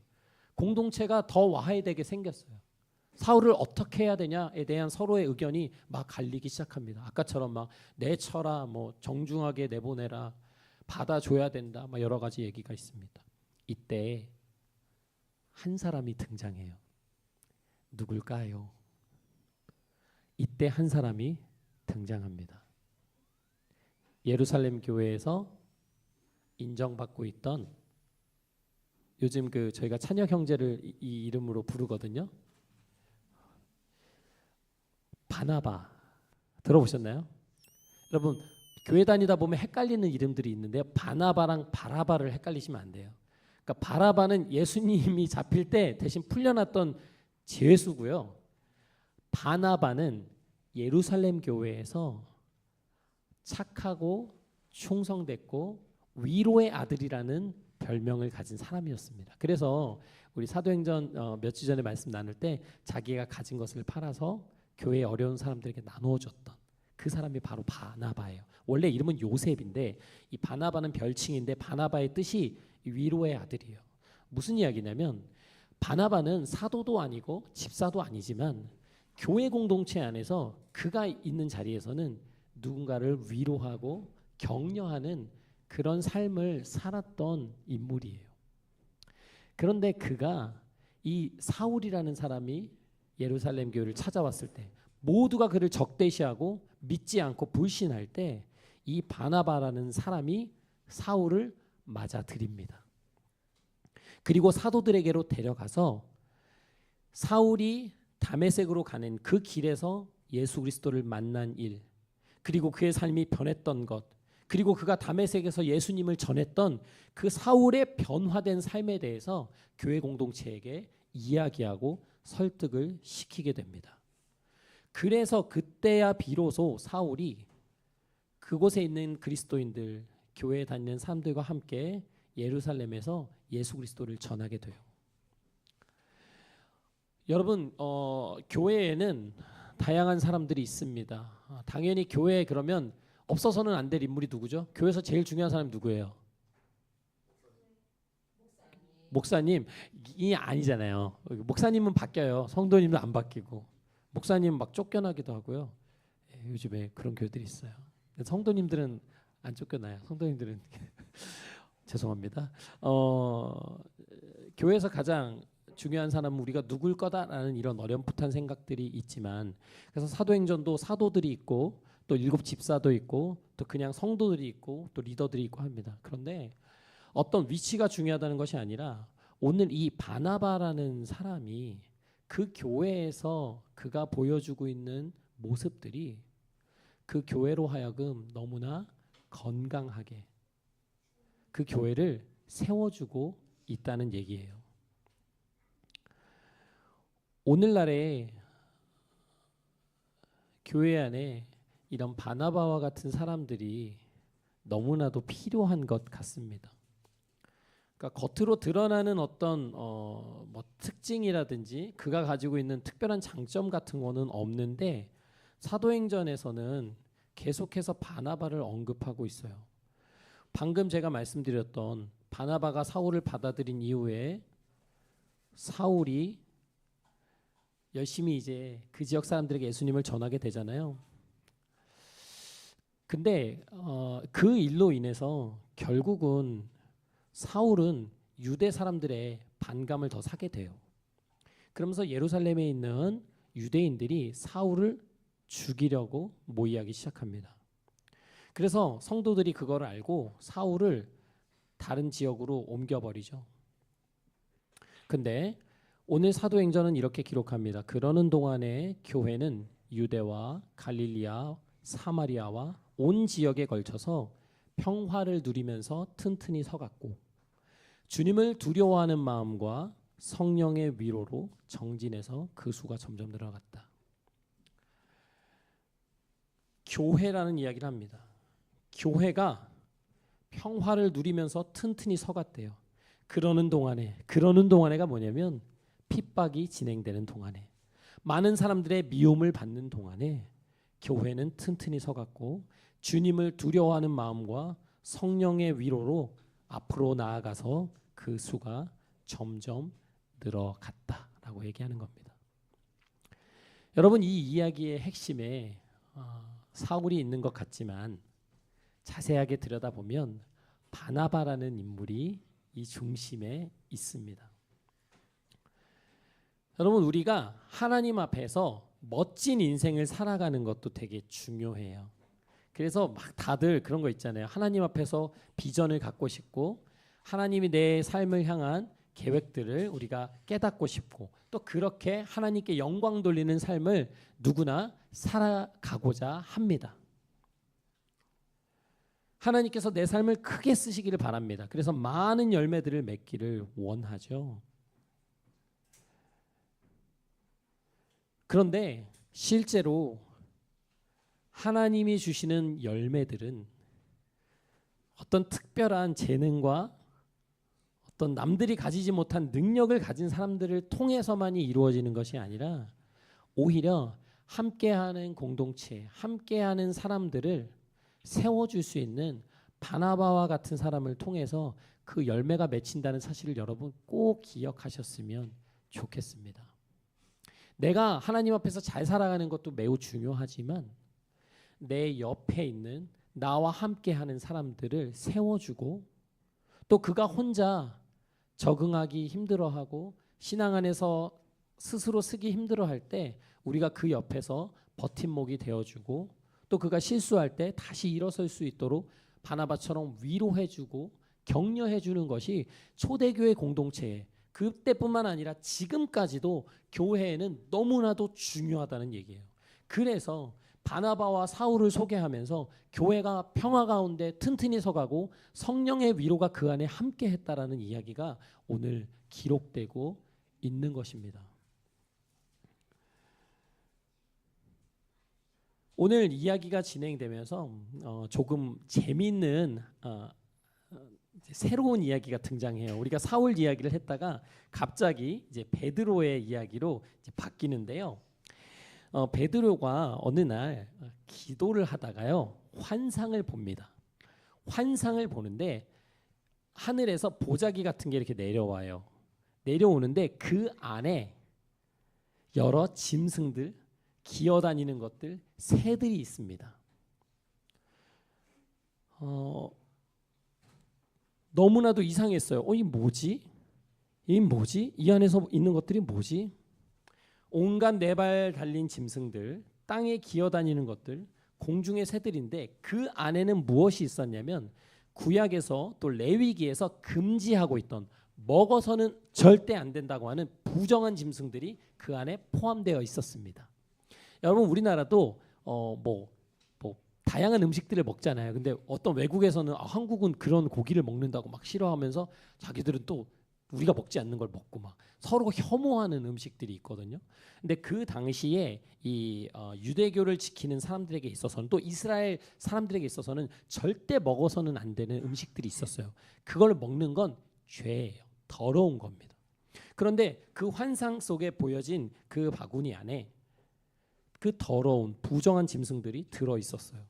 공동체가 더 와해되게 생겼어요. 사울을 어떻게 해야 되냐에 대한 서로의 의견이 막 갈리기 시작합니다. 아까처럼 막 내쳐라, 뭐 정중하게 내보내라, 받아줘야 된다, 막 여러 가지 얘기가 있습니다. 이때 한 사람이 등장해요. 누굴까요? 이때 한 사람이 등장합니다. 예루살렘 교회에서 인정받고 있던, 요즘 그 저희가 찬혁 형제를 이 이름으로 부르거든요. 바나바 들어보셨나요? 여러분 교회 다니다 보면 헷갈리는 이름들이 있는데요. 바나바랑 바라바를 헷갈리시면 안 돼요. 그러니까 바라바는 예수님이 잡힐 때 대신 풀려났던 죄수고요. 바나바는 예루살렘 교회에서 착하고 충성됐고 위로의 아들이라는 별명을 가진 사람이었습니다. 그래서 우리 사도행전 며칠 전에 말씀 나눌 때 자기가 가진 것을 팔아서 교회에 어려운 사람들에게 나누어 줬던 그 사람이 바로 바나바예요. 원래 이름은 요셉인데 이 바나바는 별칭인데 바나바의 뜻이 위로의 아들이에요. 무슨 이야기냐면 바나바는 사도도 아니고 집사도 아니지만 교회 공동체 안에서 그가 있는 자리에서는 누군가를 위로하고 격려하는 그런 삶을 살았던 인물이에요. 그런데 그가 이 사울이라는 사람이 예루살렘 교회를 찾아왔을 때 모두가 그를 적대시하고 믿지 않고 불신할 때 이 바나바라는 사람이 사울을 맞아들입니다. 그리고 사도들에게로 데려가서 사울이 다메섹으로 가는 그 길에서 예수 그리스도를 만난 일, 그리고 그의 삶이 변했던 것, 그리고 그가 다메섹에서 예수님을 전했던 그 사울의 변화된 삶에 대해서 교회 공동체에게 이야기하고 설득을 시키게 됩니다. 그래서 그때야 비로소 사울이 그곳에 있는 그리스도인들, 교회에 다니는 사람들과 함께 예루살렘에서 예수 그리스도를 전하게 돼요. 여러분, 교회에는 다양한 사람들이 있습니다. 당연히 교회에 그러면 없어서는 안 될 인물이 누구죠? 교회에서 제일 중요한 사람이 누구예요? 목사님이 아니잖아요. 목사님은 바뀌어요. 성도님은 안 바뀌고, 목사님은 막 쫓겨나기도 하고요. 요즘에 그런 교회들이 있어요. 성도님들은 안 쫓겨나요. 성도님들은 죄송합니다. 교회에서 가장 중요한 사람은 우리가 누굴 거다라는 이런 어렴풋한 생각들이 있지만, 그래서 사도행전도 사도들이 있고 또 7 집사도 있고 또 그냥 성도들이 있고 또 리더들이 있고 합니다. 그런데 어떤 위치가 중요하다는 것이 아니라 오늘 이 바나바라는 사람이 그 교회에서 그가 보여주고 있는 모습들이 그 교회로 하여금 너무나 건강하게 그 교회를 세워주고 있다는 얘기예요. 오늘날에 교회 안에 이런 바나바와 같은 사람들이 너무나도 필요한 것 같습니다. 그러니까 겉으로 드러나는 어떤 뭐 특징이라든지 그가 가지고 있는 특별한 장점 같은 거는 없는데 사도행전에서는 계속해서 바나바를 언급하고 있어요. 방금 제가 말씀드렸던 바나바가 사울을 받아들인 이후에 사울이 열심히 이제 그 지역 사람들에게 예수님을 전하게 되잖아요. 근데 그 일로 인해서 결국은 사울은 유대 사람들의 반감을 더 사게 돼요. 그러면서 예루살렘에 있는 유대인들이 사울을 죽이려고 모의하기 시작합니다. 그래서 성도들이 그걸 알고 사울을 다른 지역으로 옮겨버리죠. 근데 오늘 사도행전은 이렇게 기록합니다. 그러는 동안에 교회는 유대와 갈릴리아, 사마리아와 온 지역에 걸쳐서 평화를 누리면서 튼튼히 서갔고 주님을 두려워하는 마음과 성령의 위로로 정진해서 그 수가 점점 늘어갔다. 교회라는 이야기를 합니다. 교회가 평화를 누리면서 튼튼히 서갔대요. 그러는 동안에가 뭐냐면 핍박이 진행되는 동안에, 많은 사람들의 미움을 받는 동안에 교회는 튼튼히 서갔고 주님을 두려워하는 마음과 성령의 위로로 앞으로 나아가서 그 수가 점점 늘어갔다라고 얘기하는 겁니다. 여러분, 이 이야기의 핵심에 사울이 있는 것 같지만 자세하게 들여다보면 바나바라는 인물이 이 중심에 있습니다. 여러분, 우리가 하나님 앞에서 멋진 인생을 살아가는 것도 되게 중요해요. 그래서 막 다들 그런 거 있잖아요. 하나님 앞에서 비전을 갖고 싶고 하나님이 내 삶을 향한 계획들을 우리가 깨닫고 싶고 또 그렇게 하나님께 영광 돌리는 삶을 누구나 살아가고자 합니다. 하나님께서 내 삶을 크게 쓰시기를 바랍니다. 그래서 많은 열매들을 맺기를 원하죠. 그런데 실제로 하나님이 주시는 열매들은 어떤 특별한 재능과 어떤 남들이 가지지 못한 능력을 가진 사람들을 통해서만이 이루어지는 것이 아니라 오히려 함께하는 공동체, 함께하는 사람들을 세워줄 수 있는 바나바와 같은 사람을 통해서 그 열매가 맺힌다는 사실을 여러분 꼭 기억하셨으면 좋겠습니다. 내가 하나님 앞에서 잘 살아가는 것도 매우 중요하지만 내 옆에 있는 나와 함께하는 사람들을 세워주고 또 그가 혼자 적응하기 힘들어하고 신앙 안에서 스스로 쓰기 힘들어할 때 우리가 그 옆에서 버팀목이 되어주고 또 그가 실수할 때 다시 일어설 수 있도록 바나바처럼 위로해주고 격려해주는 것이 초대교회 공동체에 그때뿐만 아니라 지금까지도 교회에는 너무나도 중요하다는 얘기예요. 그래서 바나바와 사울을 소개하면서 교회가 평화 가운데 튼튼히 서가고 성령의 위로가 그 안에 함께 했다라는 이야기가 오늘 기록되고 있는 것입니다. 오늘 이야기가 진행되면서 조금 재미있는 새로운 이야기가 등장해요. 우리가 사울 이야기를 했다가 갑자기 이제 베드로의 이야기로 이제 바뀌는데요. 베드로가 어느 날 기도를 하다가요 환상을 봅니다. 환상을 보는데 하늘에서 보자기 같은 게 이렇게 내려와요. 내려오는데 그 안에 여러 짐승들, 기어다니는 것들, 새들이 있습니다. 너무나도 이상했어요. 이 뭐지? 이 뭐지? 이 안에서 있는 것들이 뭐지? 온갖 네 발 달린 짐승들, 땅에 기어다니는 것들, 공중의 새들인데 그 안에는 무엇이 있었냐면 구약에서 또 레위기에서 금지하고 있던 먹어서는 절대 안 된다고 하는 부정한 짐승들이 그 안에 포함되어 있었습니다. 여러분, 우리나라도 뭐 다양한 음식들을 먹잖아요. 근데 어떤 외국에서는 한국은 그런 고기를 먹는다고 막 싫어하면서 자기들은 또 우리가 먹지 않는 걸 먹고 막 서로 혐오하는 음식들이 있거든요. 근데 그 당시에 이 유대교를 지키는 사람들에게 있어서는 또 이스라엘 사람들에게 있어서는 절대 먹어서는 안 되는 음식들이 있었어요. 그걸 먹는 건 죄예요. 더러운 겁니다. 그런데 그 환상 속에 보여진 그 바구니 안에 그 더러운 부정한 짐승들이 들어 있었어요.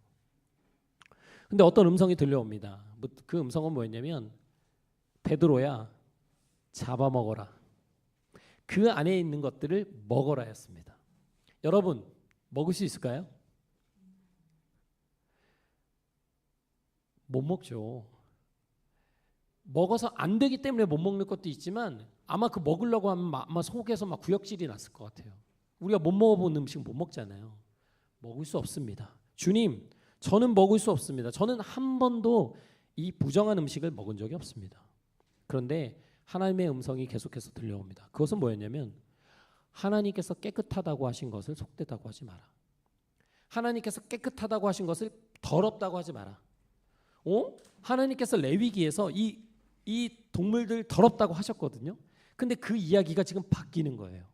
근데 어떤 음성이 들려옵니다. 그 음성은 뭐였냐면 베드로야 잡아먹어라. 그 안에 있는 것들을 먹어라였습니다. 여러분, 먹을 수 있을까요? 못 먹죠. 먹어서 안 되기 때문에 못 먹는 것도 있지만 아마 그 먹으려고 하면 아마 속에서 막 구역질이 났을 것 같아요. 우리가 못 먹어본 음식 못 먹잖아요. 먹을 수 없습니다. 주님, 저는 먹을 수 없습니다. 저는 한 번도 이 부정한 음식을 먹은 적이 없습니다. 그런데 하나님의 음성이 계속해서 들려옵니다. 그것은 뭐였냐면 하나님께서 깨끗하다고 하신 것을 속되다고 하지 마라. 하나님께서 깨끗하다고 하신 것을 더럽다고 하지 마라. 하나님께서 레위기에서 이 동물들 더럽다고 하셨거든요. 근데 그 이야기가 지금 바뀌는 거예요.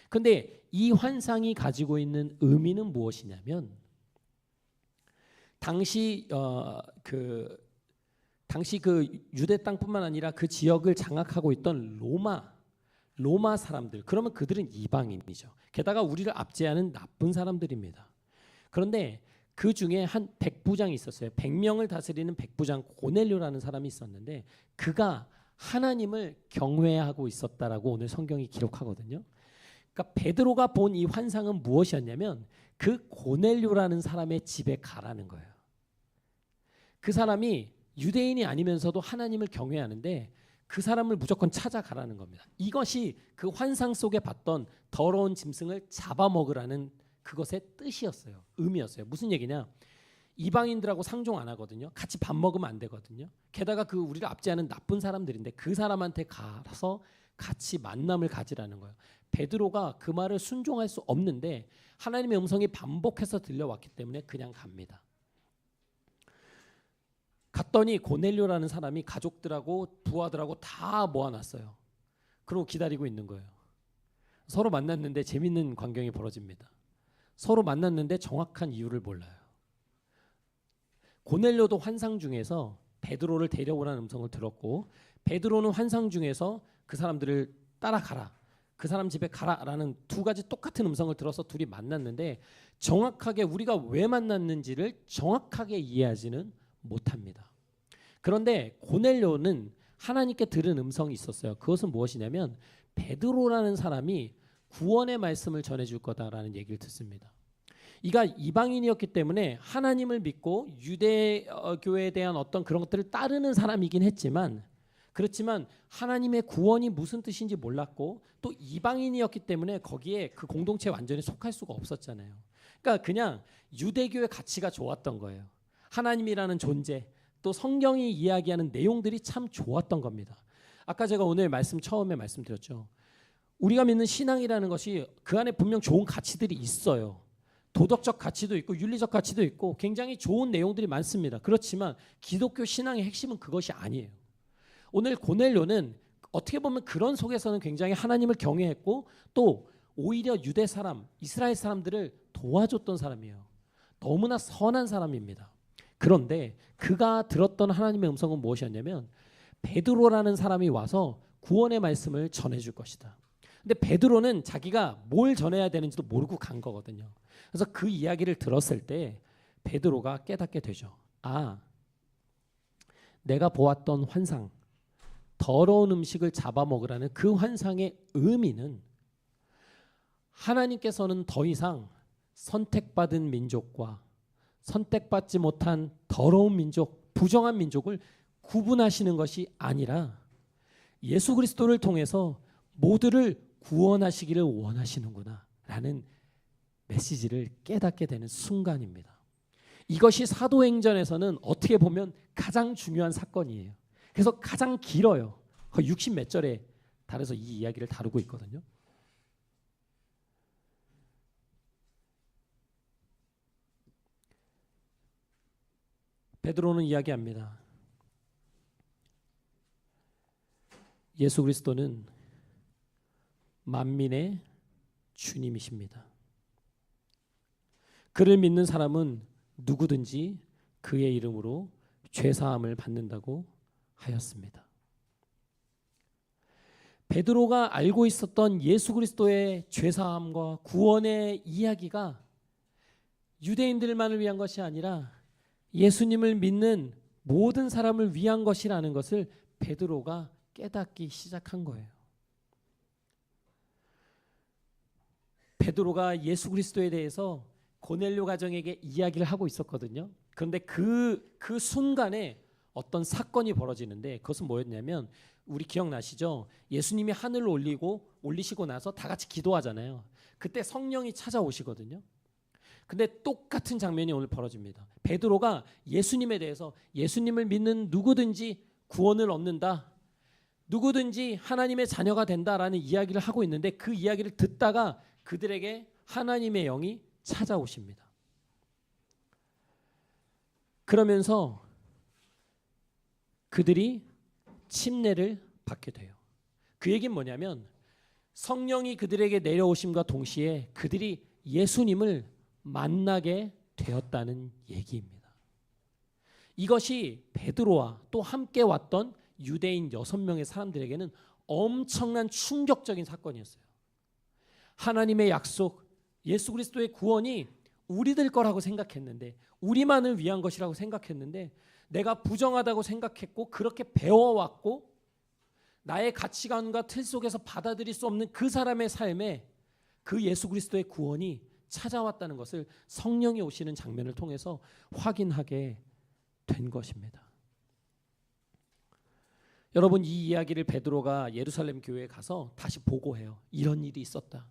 근데 이 환상이 가지고 있는 의미는 무엇이냐면 당시 그 유대 땅뿐만 아니라 그 지역을 장악하고 있던 로마 사람들, 그러면 그들은 이방인이죠. 게다가 우리를 압제하는 나쁜 사람들입니다. 그런데 그 중에 한 백부장이 있었어요. 100명을 다스리는 백부장 고넬료라는 사람이 있었는데 그가 하나님을 경외하고 있었다라고 오늘 성경이 기록하거든요. 그러니까 베드로가 본 이 환상은 무엇이었냐면 그 고넬료라는 사람의 집에 가라는 거예요. 그 사람이 유대인이 아니면서도 하나님을 경외하는데 그 사람을 무조건 찾아가라는 겁니다. 이것이 그 환상 속에 봤던 더러운 짐승을 잡아먹으라는 그것의 뜻이었어요. 의미였어요. 무슨 얘기냐? 이방인들하고 상종 안 하거든요. 같이 밥 먹으면 안 되거든요. 게다가 그 우리를 압제하는 나쁜 사람들인데 그 사람한테 가서 같이 만남을 가지라는 거예요. 베드로가 그 말을 순종할 수 없는데 하나님의 음성이 반복해서 들려왔기 때문에 그냥 갑니다. 갔더니 고넬료라는 사람이 가족들하고 부하들하고 다 모아놨어요. 그러고 기다리고 있는 거예요. 서로 만났는데 재밌는 광경이 벌어집니다. 서로 만났는데 정확한 이유를 몰라요. 고넬료도 환상 중에서 베드로를 데려오라는 음성을 들었고 베드로는 환상 중에서 그 사람들을 따라가라. 그 사람 집에 가라라는 두 가지 똑같은 음성을 들어서 둘이 만났는데 정확하게 우리가 왜 만났는지를 정확하게 이해하지는 못합니다. 그런데 고넬료는 하나님께 들은 음성이 있었어요. 그것은 무엇이냐면 베드로라는 사람이 구원의 말씀을 전해줄 거다라는 얘기를 듣습니다. 이가 이방인이었기 때문에 하나님을 믿고 유대교에 대한 어떤 그런 것들을 따르는 사람이긴 했지만 그렇지만 하나님의 구원이 무슨 뜻인지 몰랐고 또 이방인이었기 때문에 거기에 그 공동체에 완전히 속할 수가 없었잖아요. 그러니까 그냥 유대교의 가치가 좋았던 거예요. 하나님이라는 존재 또 성경이 이야기하는 내용들이 참 좋았던 겁니다. 아까 제가 오늘 처음에 말씀드렸죠. 우리가 믿는 신앙이라는 것이 그 안에 분명 좋은 가치들이 있어요. 도덕적 가치도 있고 윤리적 가치도 있고 굉장히 좋은 내용들이 많습니다. 그렇지만 기독교 신앙의 핵심은 그것이 아니에요. 오늘 고넬료는 어떻게 보면 그런 속에서는 굉장히 하나님을 경외했고 또 오히려 유대 사람, 이스라엘 사람들을 도와줬던 사람이에요. 너무나 선한 사람입니다. 그런데 그가 들었던 하나님의 음성은 무엇이었냐면 베드로라는 사람이 와서 구원의 말씀을 전해줄 것이다. 근데 베드로는 자기가 뭘 전해야 되는지도 모르고 간 거거든요. 그래서 그 이야기를 들었을 때 베드로가 깨닫게 되죠. 아, 내가 보았던 환상, 더러운 음식을 잡아먹으라는 그 환상의 의미는 하나님께서는 더 이상 선택받은 민족과 선택받지 못한 더러운 민족, 부정한 민족을 구분하시는 것이 아니라 예수 그리스도를 통해서 모두를 구원하시기를 원하시는구나 라는 메시지를 깨닫게 되는 순간입니다. 이것이 사도행전에서는 어떻게 보면 가장 중요한 사건이에요. 그래서 가장 길어요. 거의 60몇 절에 달해서 이 이야기를 다루고 있거든요. 베드로는 이야기합니다. 예수 그리스도는 만민의 주님이십니다. 그를 믿는 사람은 누구든지 그의 이름으로 죄사함을 받는다고 하였습니다. 베드로가 알고 있었던 예수 그리스도의 죄사함과 구원의 이야기가 유대인들만을 위한 것이 아니라 예수님을 믿는 모든 사람을 위한 것이라는 것을 베드로가 깨닫기 시작한 거예요. 베드로가 예수 그리스도에 대해서 고넬료 가정에게 이야기를 하고 있었거든요. 그런데 그 순간에 어떤 사건이 벌어지는데 그것은 뭐였냐면 우리 기억나시죠? 예수님이 하늘로 올리시고 나서 다 같이 기도하잖아요. 그때 성령이 찾아오시거든요. 근데 똑같은 장면이 오늘 벌어집니다. 베드로가 예수님에 대해서 예수님을 믿는 누구든지 구원을 얻는다. 누구든지 하나님의 자녀가 된다라는 이야기를 하고 있는데 그 이야기를 듣다가 그들에게 하나님의 영이 찾아오십니다. 그러면서 그들이 침례를 받게 돼요. 그 얘기는 뭐냐면 성령이 그들에게 내려오심과 동시에 그들이 예수님을 만나게 되었다는 얘기입니다. 이것이 베드로와 또 함께 왔던 유대인 6명의 사람들에게는 엄청난 충격적인 사건이었어요. 하나님의 약속, 예수 그리스도의 구원이 우리들 거라고 생각했는데 우리만을 위한 것이라고 생각했는데 내가 부정하다고 생각했고 그렇게 배워왔고 나의 가치관과 틀 속에서 받아들일 수 없는 그 사람의 삶에 그 예수 그리스도의 구원이 찾아왔다는 것을 성령이 오시는 장면을 통해서 확인하게 된 것입니다. 여러분, 이 이야기를 베드로가 예루살렘 교회에 가서 다시 보고해요. 이런 일이 있었다.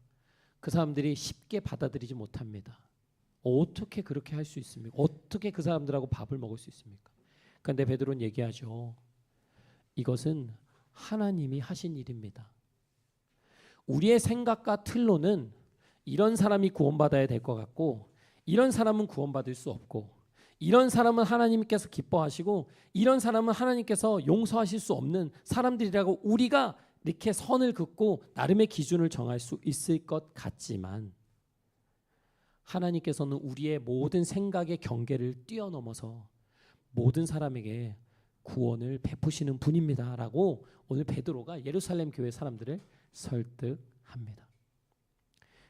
그 사람들이 쉽게 받아들이지 못합니다. 어떻게 그렇게 할 수 있습니까? 어떻게 그 사람들하고 밥을 먹을 수 있습니까? 그런데 베드로는 얘기하죠. 이것은 하나님이 하신 일입니다. 우리의 생각과 틀로는 이런 사람이 구원받아야 될 것 같고, 이런 사람은 구원받을 수 없고, 이런 사람은 하나님께서 기뻐하시고, 이런 사람은 하나님께서 용서하실 수 없는 사람들이라고 우리가 이렇게 선을 긋고 나름의 기준을 정할 수 있을 것 같지만, 하나님께서는 우리의 모든 생각의 경계를 뛰어넘어서 모든 사람에게 구원을 베푸시는 분입니다 라고 오늘 베드로가 예루살렘 교회 사람들을 설득합니다.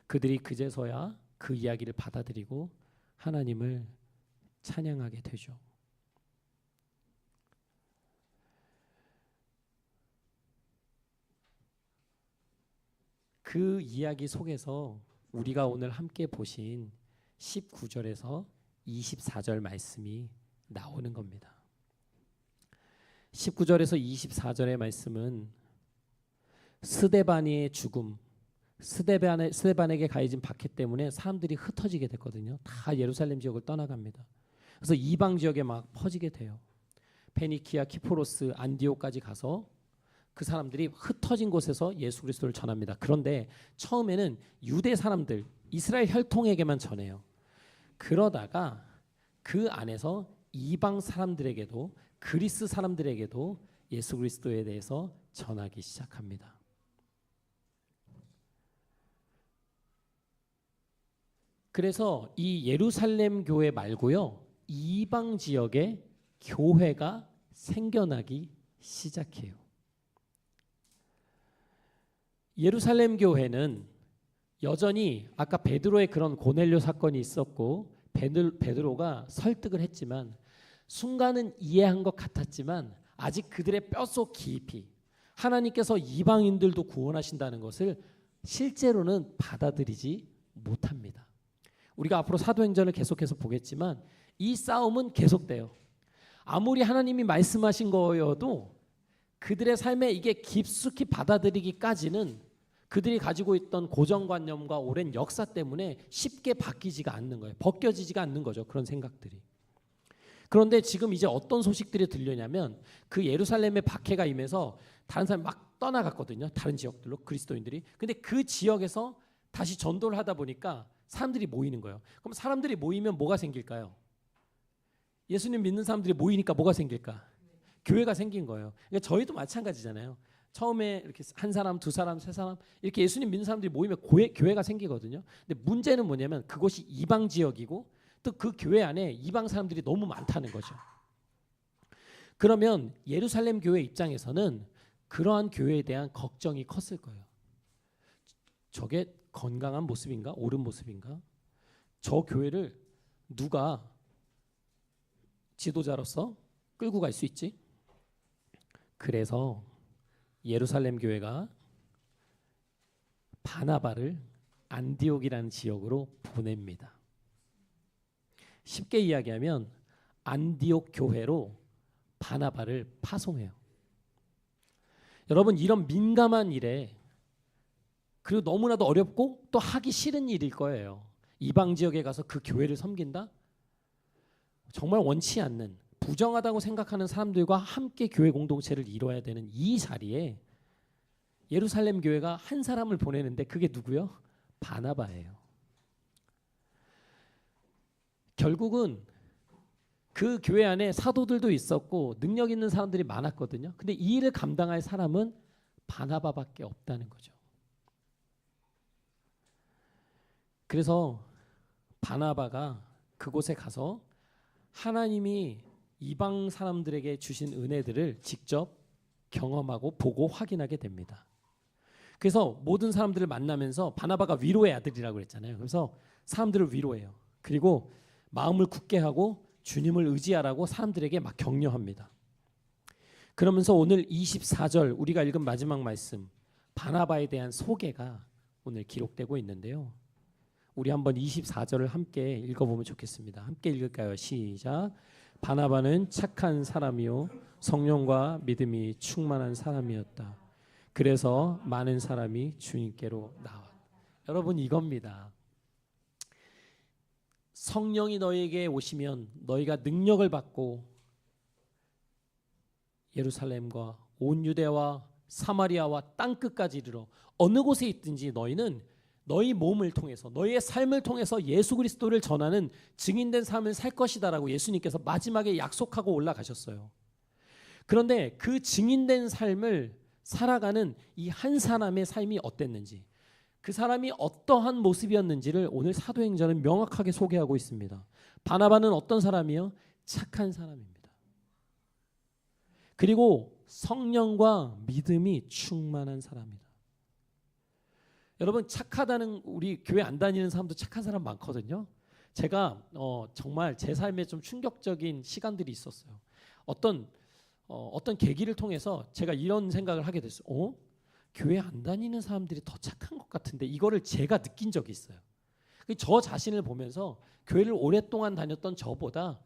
그들이 그제서야 그 이야기를 받아들이고 하나님을 찬양하게 되죠. 그 이야기 속에서 우리가 오늘 함께 보신 19절에서 24절 말씀이 나오는 겁니다. 19절에서 24절의 말씀은 스데반의 죽음, 스데반에게 가해진 박해 때문에 사람들이 흩어지게 됐거든요. 다 예루살렘 지역을 떠나갑니다. 그래서 이방 지역에 막 퍼지게 돼요. 페니키아, 키프로스, 안디옥까지 가서 그 사람들이 흩어진 곳에서 예수 그리스도를 전합니다. 그런데 처음에는 유대 사람들, 이스라엘 혈통에게만 전해요. 그러다가 그 안에서 이방 사람들에게도, 그리스 사람들에게도 예수 그리스도에 대해서 전하기 시작합니다. 그래서 이 예루살렘 교회 말고요, 이방 지역에 교회가 생겨나기 시작해요. 예루살렘 교회는 여전히 아까 베드로의 그런 고넬료 사건이 있었고 베드로가 설득을 했지만 순간은 이해한 것 같았지만 아직 그들의 뼛속 깊이 하나님께서 이방인들도 구원하신다는 것을 실제로는 받아들이지 못합니다. 우리가 앞으로 사도행전을 계속해서 보겠지만 이 싸움은 계속돼요. 아무리 하나님이 말씀하신 거여도 그들의 삶에 이게 깊숙이 받아들이기까지는 그들이 가지고 있던 고정관념과 오랜 역사 때문에 쉽게 바뀌지가 않는 거예요. 벗겨지지가 않는 거죠. 그런 생각들이. 그런데 지금 이제 어떤 소식들이 들려냐면 그 예루살렘의 박해가 임해서 다른 사람이 막 떠나갔거든요. 다른 지역들로 그리스도인들이. 근데 그 지역에서 다시 전도를 하다 보니까 사람들이 모이는 거예요. 그럼 사람들이 모이면 뭐가 생길까요? 예수님 믿는 사람들이 모이니까 뭐가 생길까? 교회가 생긴 거예요. 그러니까 저희도 마찬가지잖아요. 처음에 이렇게 한 사람, 두 사람, 세 사람 이렇게 예수님 믿는 사람들이 모이면 교회가 생기거든요. 근데 문제는 뭐냐면 그것이 이방 지역이고 또 그 교회 안에 이방 사람들이 너무 많다는 거죠. 그러면 예루살렘 교회 입장에서는 그러한 교회에 대한 걱정이 컸을 거예요. 저게 건강한 모습인가? 옳은 모습인가? 저 교회를 누가 지도자로서 끌고 갈 수 있지? 그래서 예루살렘 교회가 바나바를 안디옥이라는 지역으로 보냅니다. 쉽게 이야기하면 안디옥 교회로 바나바를 파송해요. 여러분, 이런 민감한 일에 그리고 너무나도 어렵고 또 하기 싫은 일일 거예요. 이방 지역에 가서 그 교회를 섬긴다? 정말 원치 않는, 부정하다고 생각하는 사람들과 함께 교회 공동체를 이뤄야 되는 이 자리에 예루살렘 교회가 한 사람을 보내는데 그게 누구요? 바나바예요. 결국은 그 교회 안에 사도들도 있었고 능력 있는 사람들이 많았거든요. 근데 이 일을 감당할 사람은 바나바밖에 없다는 거죠. 그래서 바나바가 그곳에 가서 하나님이 이방 사람들에게 주신 은혜들을 직접 경험하고 보고 확인하게 됩니다. 그래서 모든 사람들을 만나면서 바나바가 위로의 아들이라고 그랬잖아요. 그래서 사람들을 위로해요. 그리고 마음을 굳게 하고 주님을 의지하라고 사람들에게 막 격려합니다. 그러면서 오늘 24절 우리가 읽은 마지막 말씀 바나바에 대한 소개가 오늘 기록되고 있는데요. 우리 한번 24절을 함께 읽어보면 좋겠습니다. 함께 읽을까요? 시작. 바나바는 착한 사람이요 성령과 믿음이 충만한 사람이었다. 그래서 많은 사람이 주님께로 나왔다. 여러분, 이겁니다. 성령이 너희에게 오시면 너희가 능력을 받고 예루살렘과 온 유대와 사마리아와 땅끝까지 이르러 어느 곳에 있든지 너희는 너희 몸을 통해서 너희의 삶을 통해서 예수 그리스도를 전하는 증인된 삶을 살 것이다라고 예수님께서 마지막에 약속하고 올라가셨어요. 그런데 그 증인된 삶을 살아가는 이 한 사람의 삶이 어땠는지, 그 사람이 어떠한 모습이었는지를 오늘 사도행전은 명확하게 소개하고 있습니다. 바나바는 어떤 사람이요? 착한 사람입니다. 그리고 성령과 믿음이 충만한 사람이다. 여러분, 착하다는, 우리 교회 안 다니는 사람도 착한 사람 많거든요. 제가 정말 제 삶에 좀 충격적인 시간들이 있었어요. 어떤 계기를 통해서 제가 이런 생각을 하게 됐어요. 교회 안 다니는 사람들이 더 착한 것 같은데, 이거를 제가 느낀 적이 있어요. 저 자신을 보면서 교회를 오랫동안 다녔던 저보다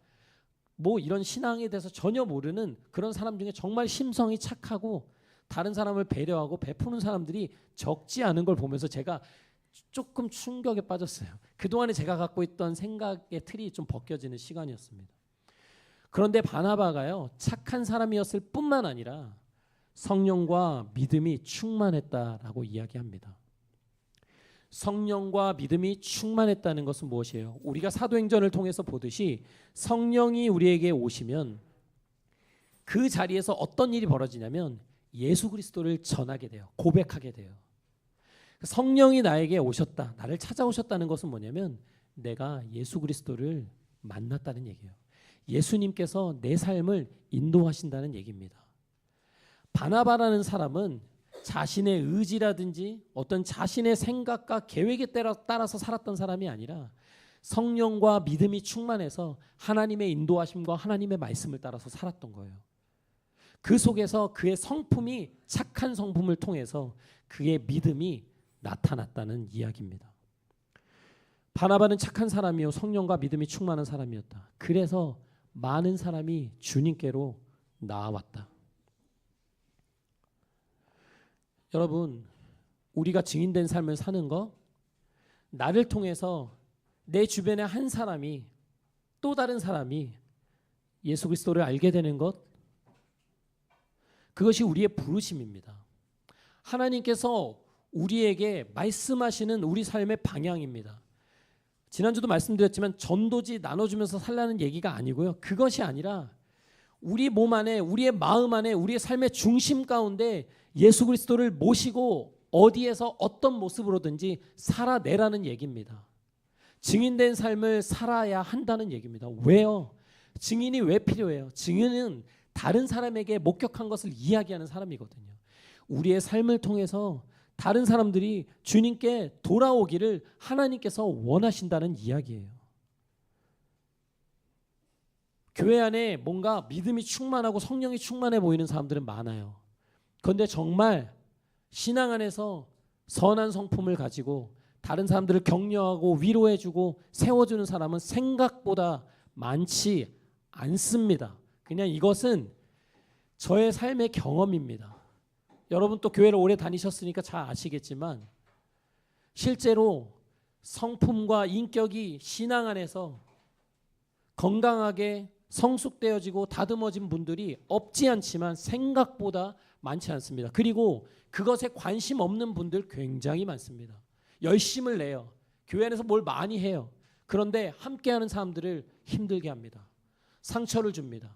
뭐 이런 신앙에 대해서 전혀 모르는 그런 사람 중에 정말 심성이 착하고 다른 사람을 배려하고 베푸는 사람들이 적지 않은 걸 보면서 제가 조금 충격에 빠졌어요. 그동안에 제가 갖고 있던 생각의 틀이 좀 벗겨지는 시간이었습니다. 그런데 바나바가요, 착한 사람이었을 뿐만 아니라 성령과 믿음이 충만했다라고 이야기합니다. 성령과 믿음이 충만했다는 것은 무엇이에요? 우리가 사도행전을 통해서 보듯이 성령이 우리에게 오시면 그 자리에서 어떤 일이 벌어지냐면 예수 그리스도를 전하게 돼요. 고백하게 돼요. 성령이 나에게 오셨다, 나를 찾아오셨다는 것은 뭐냐면 내가 예수 그리스도를 만났다는 얘기예요. 예수님께서 내 삶을 인도하신다는 얘기입니다. 바나바라는 사람은 자신의 의지라든지 어떤 자신의 생각과 계획에 따라서 살았던 사람이 아니라 성령과 믿음이 충만해서 하나님의 인도하심과 하나님의 말씀을 따라서 살았던 거예요. 그 속에서 그의 성품이 착한 성품을 통해서 그의 믿음이 나타났다는 이야기입니다. 바나바는 착한 사람이요 성령과 믿음이 충만한 사람이었다. 그래서 많은 사람이 주님께로 나아왔다. 여러분, 우리가 증인된 삶을 사는 거, 나를 통해서 내 주변의 한 사람이, 또 다른 사람이 예수 그리스도를 알게 되는 것, 그것이 우리의 부르심입니다. 하나님께서 우리에게 말씀하시는 우리 삶의 방향입니다. 지난주도 말씀드렸지만 전도지 나눠주면서 살라는 얘기가 아니고요. 그것이 아니라 우리 몸 안에, 우리의 마음 안에, 우리의 삶의 중심 가운데 예수 그리스도를 모시고 어디에서 어떤 모습으로든지 살아내라는 얘기입니다. 증인된 삶을 살아야 한다는 얘기입니다. 왜요? 증인이 왜 필요해요? 증인은 다른 사람에게 목격한 것을 이야기하는 사람이거든요. 우리의 삶을 통해서 다른 사람들이 주님께 돌아오기를 하나님께서 원하신다는 이야기예요. 교회 안에 뭔가 믿음이 충만하고 성령이 충만해 보이는 사람들은 많아요. 그런데 정말 신앙 안에서 선한 성품을 가지고 다른 사람들을 격려하고 위로해주고 세워주는 사람은 생각보다 많지 않습니다. 그냥 이것은 저의 삶의 경험입니다. 여러분 또 교회를 오래 다니셨으니까 잘 아시겠지만 실제로 성품과 인격이 신앙 안에서 건강하게 성숙되어지고 다듬어진 분들이 없지 않지만 생각보다 많지 않습니다. 그리고 그것에 관심 없는 분들 굉장히 많습니다. 열심을 내요. 교회 안에서 뭘 많이 해요. 그런데 함께하는 사람들을 힘들게 합니다. 상처를 줍니다.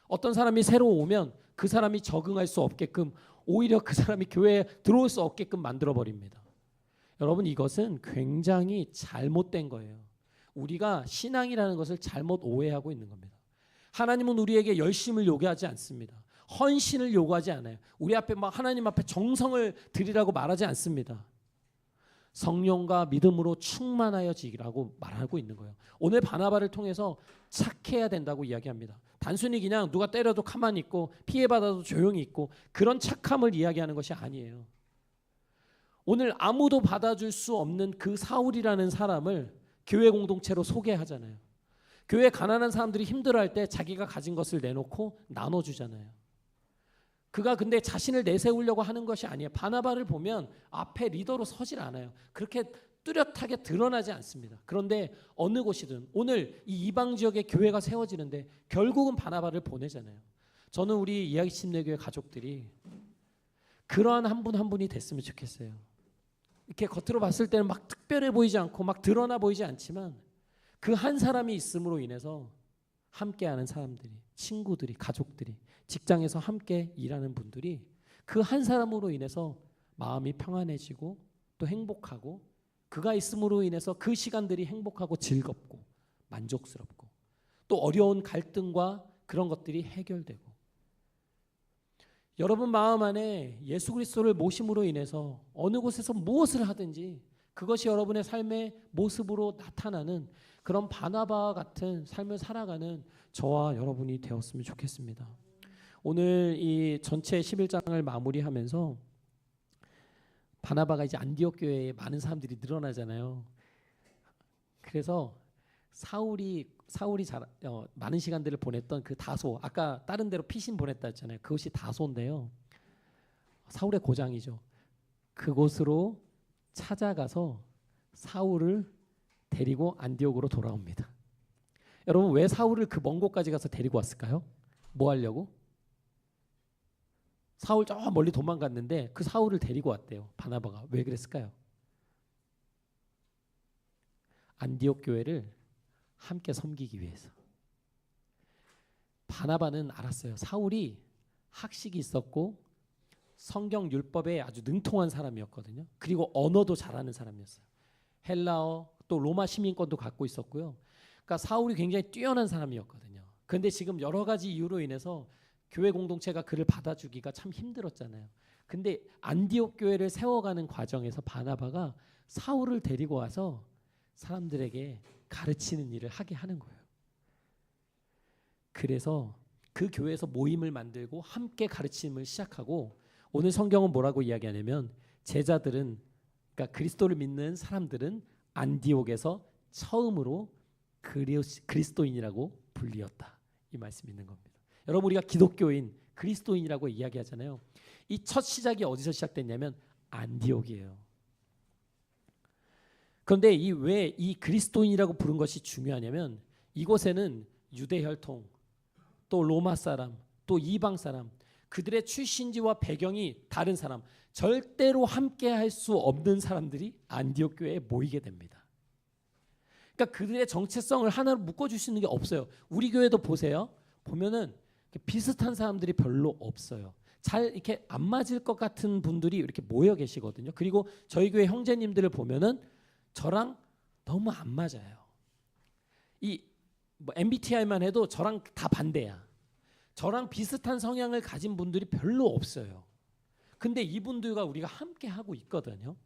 어떤 사람이 새로 오면 그 사람이 적응할 수 없게끔, 오히려 그 사람이 교회에 들어올 수 없게끔 만들어버립니다. 여러분, 이것은 굉장히 잘못된 거예요. 우리가 신앙이라는 것을 잘못 오해하고 있는 겁니다. 하나님은 우리에게 열심을 요구하지 않습니다. 헌신을 요구하지 않아요. 우리 앞에 막 하나님 앞에 정성을 드리라고 말하지 않습니다. 성령과 믿음으로 충만하여지라고 말하고 있는 거예요. 오늘 바나바를 통해서 착해야 된다고 이야기합니다. 단순히 그냥 누가 때려도 가만히 있고 피해받아도 조용히 있고 그런 착함을 이야기하는 것이 아니에요. 오늘 아무도 받아줄 수 없는 그 사울이라는 사람을 교회 공동체로 소개하잖아요. 교회 가난한 사람들이 힘들어할 때 자기가 가진 것을 내놓고 나눠주잖아요. 그가 근데 자신을 내세우려고 하는 것이 아니에요. 바나바를 보면 앞에 리더로 서질 않아요. 그렇게 뚜렷하게 드러나지 않습니다. 그런데 어느 곳이든 오늘 이 이방 지역에 교회가 세워지는데 결국은 바나바를 보내잖아요. 저는 우리 이야기 침례교회 가족들이 그러한 한 분 한 분이 됐으면 좋겠어요. 이렇게 겉으로 봤을 때는 막 특별해 보이지 않고 막 드러나 보이지 않지만 그 한 사람이 있음으로 인해서 함께하는 사람들이, 친구들이, 가족들이, 직장에서 함께 일하는 분들이 그 한 사람으로 인해서 마음이 평안해지고 또 행복하고 그가 있음으로 인해서 그 시간들이 행복하고 즐겁고 만족스럽고 또 어려운 갈등과 그런 것들이 해결되고 여러분 마음 안에 예수 그리스도를 모심으로 인해서 어느 곳에서 무엇을 하든지 그것이 여러분의 삶의 모습으로 나타나는 그런 바나바 같은 삶을 살아가는 저와 여러분이 되었으면 좋겠습니다. 오늘 이 전체 11장을 마무리하면서 바나바가 이제 안디옥 교회에 많은 사람들이 늘어나잖아요. 그래서 사울이 많은 시간들을 보냈던 그 다소, 아까 다른 데로 피신 보냈다 했잖아요. 그것이 다소인데요. 사울의 고장이죠. 그곳으로 찾아가서 사울을 데리고 안디옥으로 돌아옵니다. 여러분 왜 사울을 그 먼 곳까지 가서 데리고 왔을까요? 뭐 하려고? 사울 저 멀리 도망갔는데 그 사울을 데리고 왔대요. 바나바가. 왜 그랬을까요? 안디옥 교회를 함께 섬기기 위해서. 바나바는 알았어요. 사울이 학식이 있었고 성경 율법에 아주 능통한 사람이었거든요. 그리고 언어도 잘하는 사람이었어요. 헬라어 또 로마 시민권도 갖고 있었고요. 그러니까 사울이 굉장히 뛰어난 사람이었거든요. 그런데 지금 여러 가지 이유로 인해서 교회 공동체가 그를 받아주기가 참 힘들었잖아요. 근데 안디옥 교회를 세워가는 과정에서 바나바가 사울을 데리고 와서 사람들에게 가르치는 일을 하게 하는 거예요. 그래서 그 교회에서 모임을 만들고 함께 가르침을 시작하고 오늘 성경은 뭐라고 이야기하냐면 제자들은 그러니까 그리스도를 믿는 사람들은 안디옥에서 처음으로 그리스도인이라고 불리었다. 이 말씀이 있는 겁니다. 여러분 우리가 기독교인 그리스도인이라고 이야기하잖아요. 이 첫 시작이 어디서 시작됐냐면 안디옥이에요. 그런데 왜 이 그리스도인이라고 부른 것이 중요하냐면 이곳에는 유대 혈통, 또 로마 사람, 또 이방 사람, 그들의 출신지와 배경이 다른 사람, 절대로 함께할 수 없는 사람들이 안디옥 교회에 모이게 됩니다. 그러니까 그들의 정체성을 하나로 묶어줄 수 있는 게 없어요. 우리 교회도 보세요. 보면은 비슷한 사람들이 별로 없어요. 잘 이렇게 안 맞을 것 같은 분들이 이렇게 모여 계시거든요. 그리고 저희 교회 형제님들을 보면은 저랑 너무 안 맞아요. 이 MBTI만 해도 저랑 다 반대야. 저랑 비슷한 성향을 가진 분들이 별로 없어요. 근데 이분들과 우리가 함께 하고 있거든요.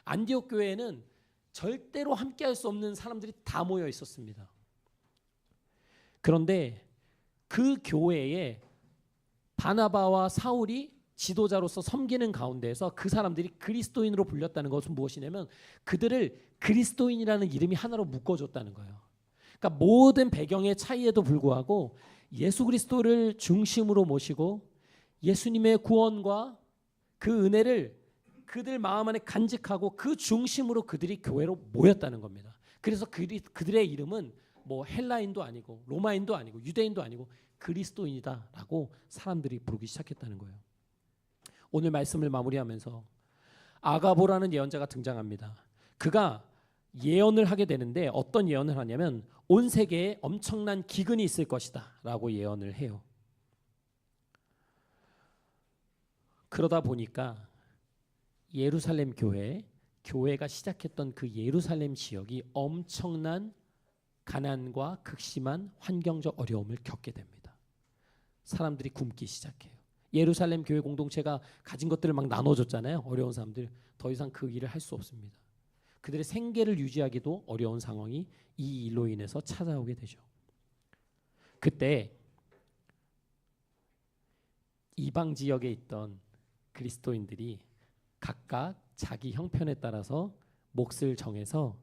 안디옥 교회에는 절대로 함께 할 수 없는 사람들이 다 모여 있었습니다. 그런데 그 교회에 바나바와 사울이 지도자로서 섬기는 가운데에서 그 사람들이 그리스도인으로 불렸다는 것은 무엇이냐면 그들을 그리스도인이라는 이름이 하나로 묶어줬다는 거예요. 그러니까 모든 배경의 차이에도 불구하고 예수 그리스도를 중심으로 모시고 예수님의 구원과 그 은혜를 그들 마음 안에 간직하고 그 중심으로 그들이 교회로 모였다는 겁니다. 그래서 그들의 이름은 뭐 헬라인도 아니고 로마인도 아니고 유대인도 아니고 그리스도인이다라고 사람들이 부르기 시작했다는 거예요. 오늘 말씀을 마무리하면서 아가보라는 예언자가 등장합니다. 그가 예언을 하게 되는데 어떤 예언을 하냐면 온 세계에 엄청난 기근이 있을 것이다 라고 예언을 해요. 그러다 보니까 예루살렘 교회가 시작했던 그 예루살렘 지역이 엄청난 가난과 극심한 환경적 어려움을 겪게 됩니다. 사람들이 굶기 시작해요. 예루살렘 교회 공동체가 가진 것들을 막 나눠줬잖아요. 어려운 사람들. 더 이상 그 일을 할 수 없습니다. 그들의 생계를 유지하기도 어려운 상황이 이 일로 인해서 찾아오게 되죠. 그때 이방 지역에 있던 그리스도인들이 각각 자기 형편에 따라서 몫을 정해서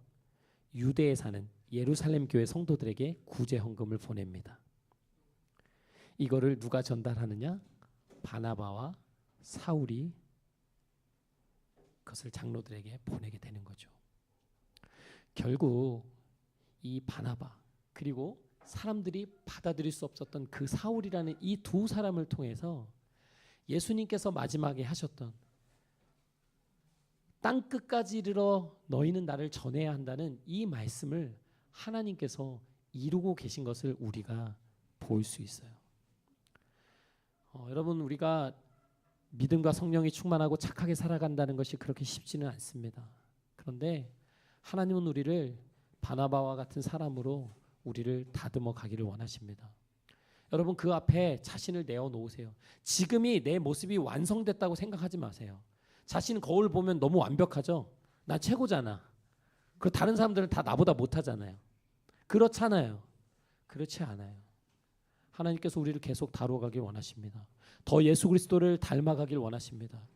유대에 사는 예루살렘 교회 성도들에게 구제 헌금을 보냅니다. 이거를 누가 전달하느냐? 바나바와 사울이 그것을 장로들에게 보내게 되는 거죠. 결국 이 바나바 그리고 사람들이 받아들일 수 없었던 그 사울이라는 이 두 사람을 통해서 예수님께서 마지막에 하셨던 땅 끝까지 이르러 너희는 나를 전해야 한다는 이 말씀을 하나님께서 이루고 계신 것을 우리가 볼 수 있어요. 여러분, 우리가 믿음과 성령이 충만하고 착하게 살아간다는 것이 그렇게 쉽지는 않습니다. 그런데 하나님은 우리를 바나바와 같은 사람으로 우리를 다듬어 가기를 원하십니다. 여러분, 그 앞에 자신을 내어놓으세요. 지금이 내 모습이 완성됐다고 생각하지 마세요. 자신 거울 보면 너무 완벽하죠. 나 최고잖아. 그 다른 사람들은 다 나보다 못하잖아요. 그렇잖아요. 그렇지 않아요. 하나님께서 우리를 계속 다루어가길 원하십니다. 더 예수 그리스도를 닮아가길 원하십니다.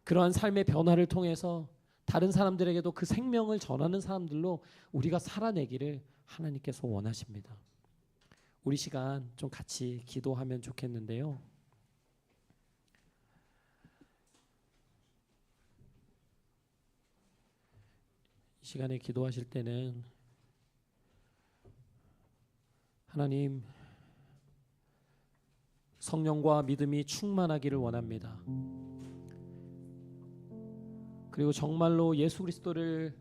그러한 삶의 변화를 통해서 다른 사람들에게도 그 생명을 전하는 사람들로 우리가 살아내기를 하나님께서 원하십니다. 우리 시간 좀 같이 기도하면 좋겠는데요. 이 시간에 기도하실 때는 하나님, 성령과 믿음이 충만하기를 원합니다. 그리고 정말로 예수 그리스도를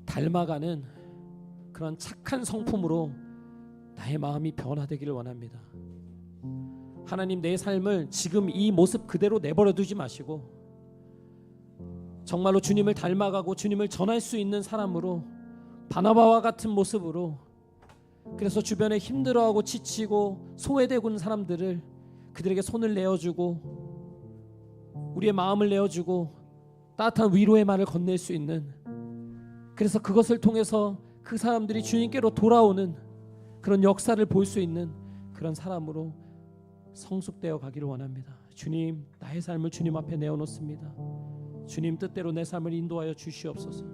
닮아가는 그런 착한 성품으로 나의 마음이 변화되기를 원합니다. 하나님, 내 삶을 지금 이 모습 그대로 내버려 두지 마시고 정말로 주님을 닮아가고 주님을 전할 수 있는 사람으로, 바나바와 같은 모습으로, 그래서 주변에 힘들어하고 지치고 소외되고 있는 사람들을 그들에게 손을 내어주고 우리의 마음을 내어주고 따뜻한 위로의 말을 건넬 수 있는, 그래서 그것을 통해서 그 사람들이 주님께로 돌아오는 그런 역사를 볼 수 있는 그런 사람으로 성숙되어 가기를 원합니다. 주님, 나의 삶을 주님 앞에 내어놓습니다. 주님 뜻대로 내 삶을 인도하여 주시옵소서.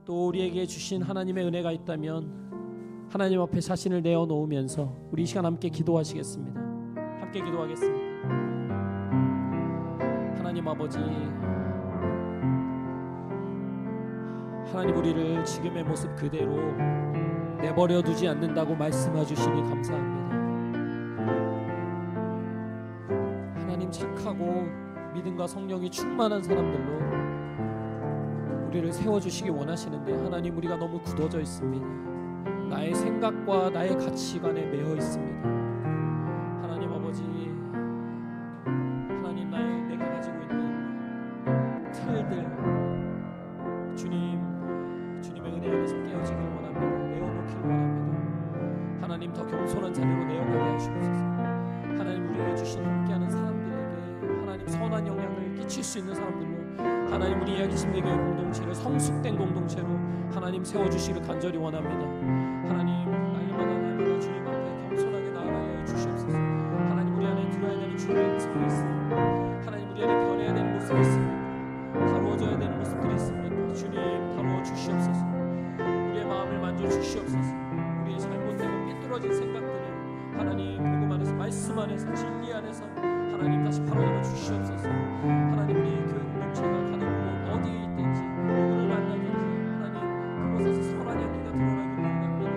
또 우리에게 주신 하나님의 은혜가 있다면 하나님 앞에 자신을 내어놓으면서 우리 이 시간 함께 기도하시겠습니다. 함께 기도하겠습니다. 하나님 아버지, 하나님, 우리를 지금의 모습 그대로 내버려 두지 않는다고 말씀해 주시니 감사합니다. 하나님, 착하고 믿음과 성령이 충만한 사람들로 우리를 세워주시기 원하시는데 하나님, 우리가 너무 굳어져 있습니다. 나의 생각과 나의 가치관에 매여 있습니다. 하나님 아버지, 하나님, 내가 가지고 있는 틀들, 주님의 은혜 안에서 깨어지길 원합니다. 내어놓길 원합니다. 하나님, 더 겸손한 자리로 내어가게 하시옵소서. 하나님, 우리에게 주신 함께하는 사람들에게 하나님 선한 영향을 끼칠 수 있는 사람들로 하나님, 우리 이야기 침례교회 공동체를 성숙된 공동체로 하나님 세워주시기를 간절히 원합니다. 하나님, 날마다 주님 앞에 겸손하게 나아가게 주시옵소서. 하나님, 우리 안에 들어야 되는 주님의 음성이 있습니다. 하나님, 우리 안에 변해야 되는 모습이 있습니다. 다루어져야 되는 모습들이 있습니다. 주님, 다루어 주시옵소서. 우리의 마음을 만져 주시옵소서. 우리의 잘못되고 삐뚤어진 생각들을 하나님, 복음 안에서, 말씀 안에서, 진리 안에서 하나님 다시 바로잡아 주시옵소서. 하나님, 우리 교회 공동체가 가는 곳 어디에 있든지 누구를 만나든지 하나님, 그곳에서 선한 향기가 드러나기를 원합니다.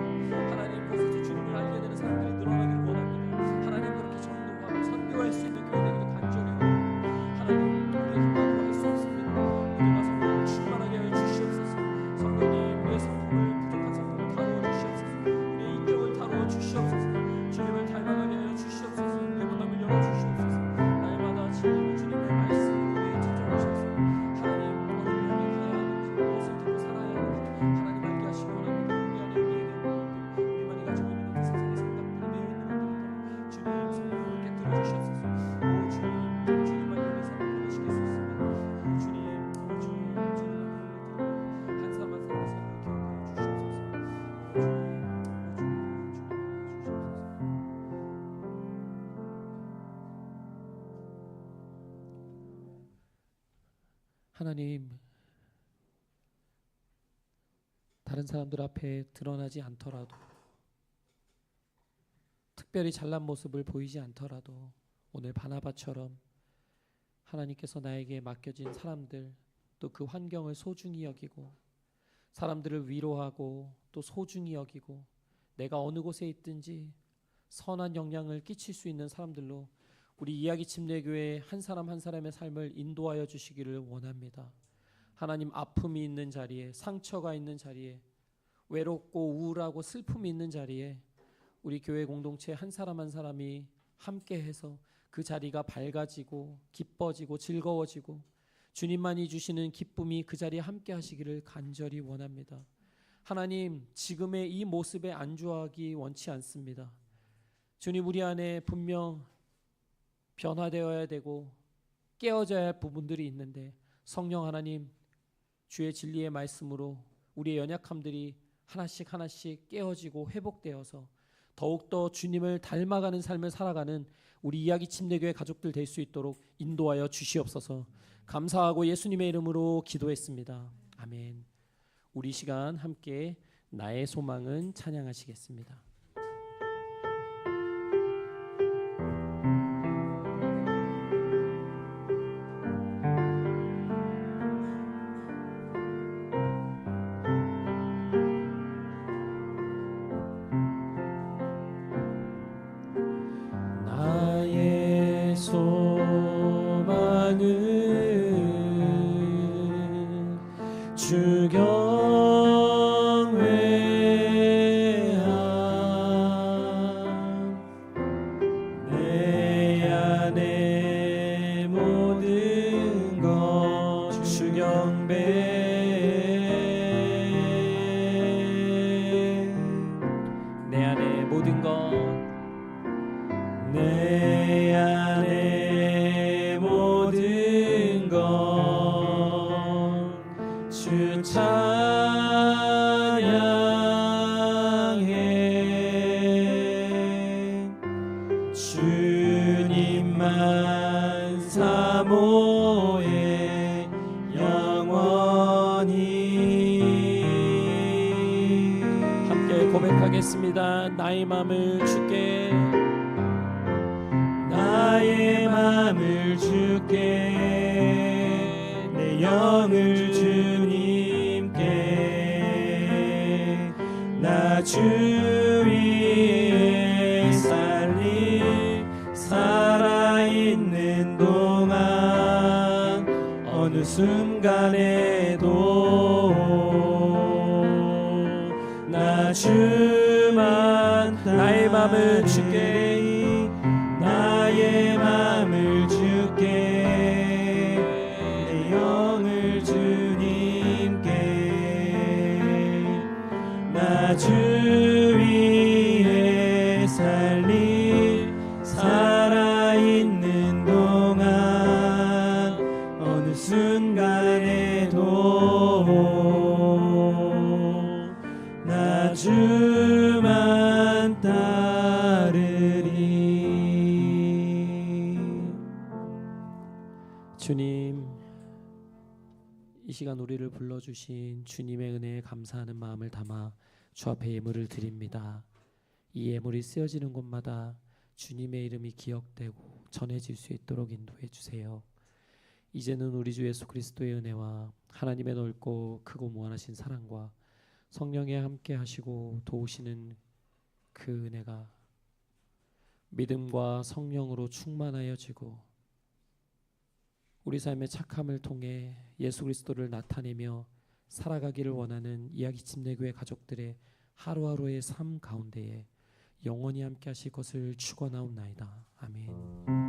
다른 사람들 앞에 드러나지 않더라도, 특별히 잘난 모습을 보이지 않더라도 오늘 바나바처럼 하나님께서 나에게 맡겨진 사람들, 또 그 환경을 소중히 여기고 사람들을 위로하고 또 소중히 여기고 내가 어느 곳에 있든지 선한 영향을 끼칠 수 있는 사람들로 우리 이야기 침례교회 한 사람 한 사람의 삶을 인도하여 주시기를 원합니다. 하나님, 아픔이 있는 자리에, 상처가 있는 자리에, 외롭고 우울하고 슬픔이 있는 자리에 우리 교회 공동체 한 사람 한 사람이 함께해서 그 자리가 밝아지고 기뻐지고 즐거워지고 주님만이 주시는 기쁨이 그 자리에 함께 하시기를 간절히 원합니다. 하나님, 지금의 이 모습에 안주하기 원치 않습니다. 주님, 우리 안에 분명 변화되어야 되고 깨어져야 할 부분들이 있는데 성령 하나님, 주의 진리의 말씀으로 우리의 연약함들이 하나씩 하나씩 깨어지고 회복되어서 더욱더 주님을 닮아가는 삶을 살아가는 우리 이야기 침례교회 가족들 될 수 있도록 인도하여 주시옵소서. 감사하고 예수님의 이름으로 기도했습니다. 아멘. 우리 시간 함께 나의 소망은 찬양하시겠습니다. 나의 소망은 주 경외함 내 안에 모든 것 주 경배 내 안에 모든 것 내 안에 모든 것 주 찬양해 주님만 사모해 영원히 함께 고백하겠습니다. 나의 마음을 주께, 나의 맘을 주께 내 영을 주님께 나 주 위에 살아있는 동안 어느 순간에도 나 주만 나의 마음을 주께 나의 맘을 주께 내 영을 주님께 나 주 위에 살아있는 동안 어느 순간에도 나 주만 따르리. 주님, 이 시간 우리를 불러주신 주님의 은혜에 감사하는 마음을 담아 주 앞에 예물을 드립니다. 이 예물이 쓰여지는 곳마다 주님의 이름이 기억되고 전해질 수 있도록 인도해 주세요. 이제는 우리 주 예수 그리스도의 은혜와 하나님의 넓고 크고 무한하신 사랑과 성령의 함께 하시고 도우시는 그 은혜가 믿음과 성령으로 충만하여지고 우리 삶의 착함을 통해 예수 그리스도를 나타내며 살아가기를 원하는 이야기 침례교회 가족들의 하루하루의 삶 가운데에 영원히 함께 하실 것을 축원하옵나이다. 아멘.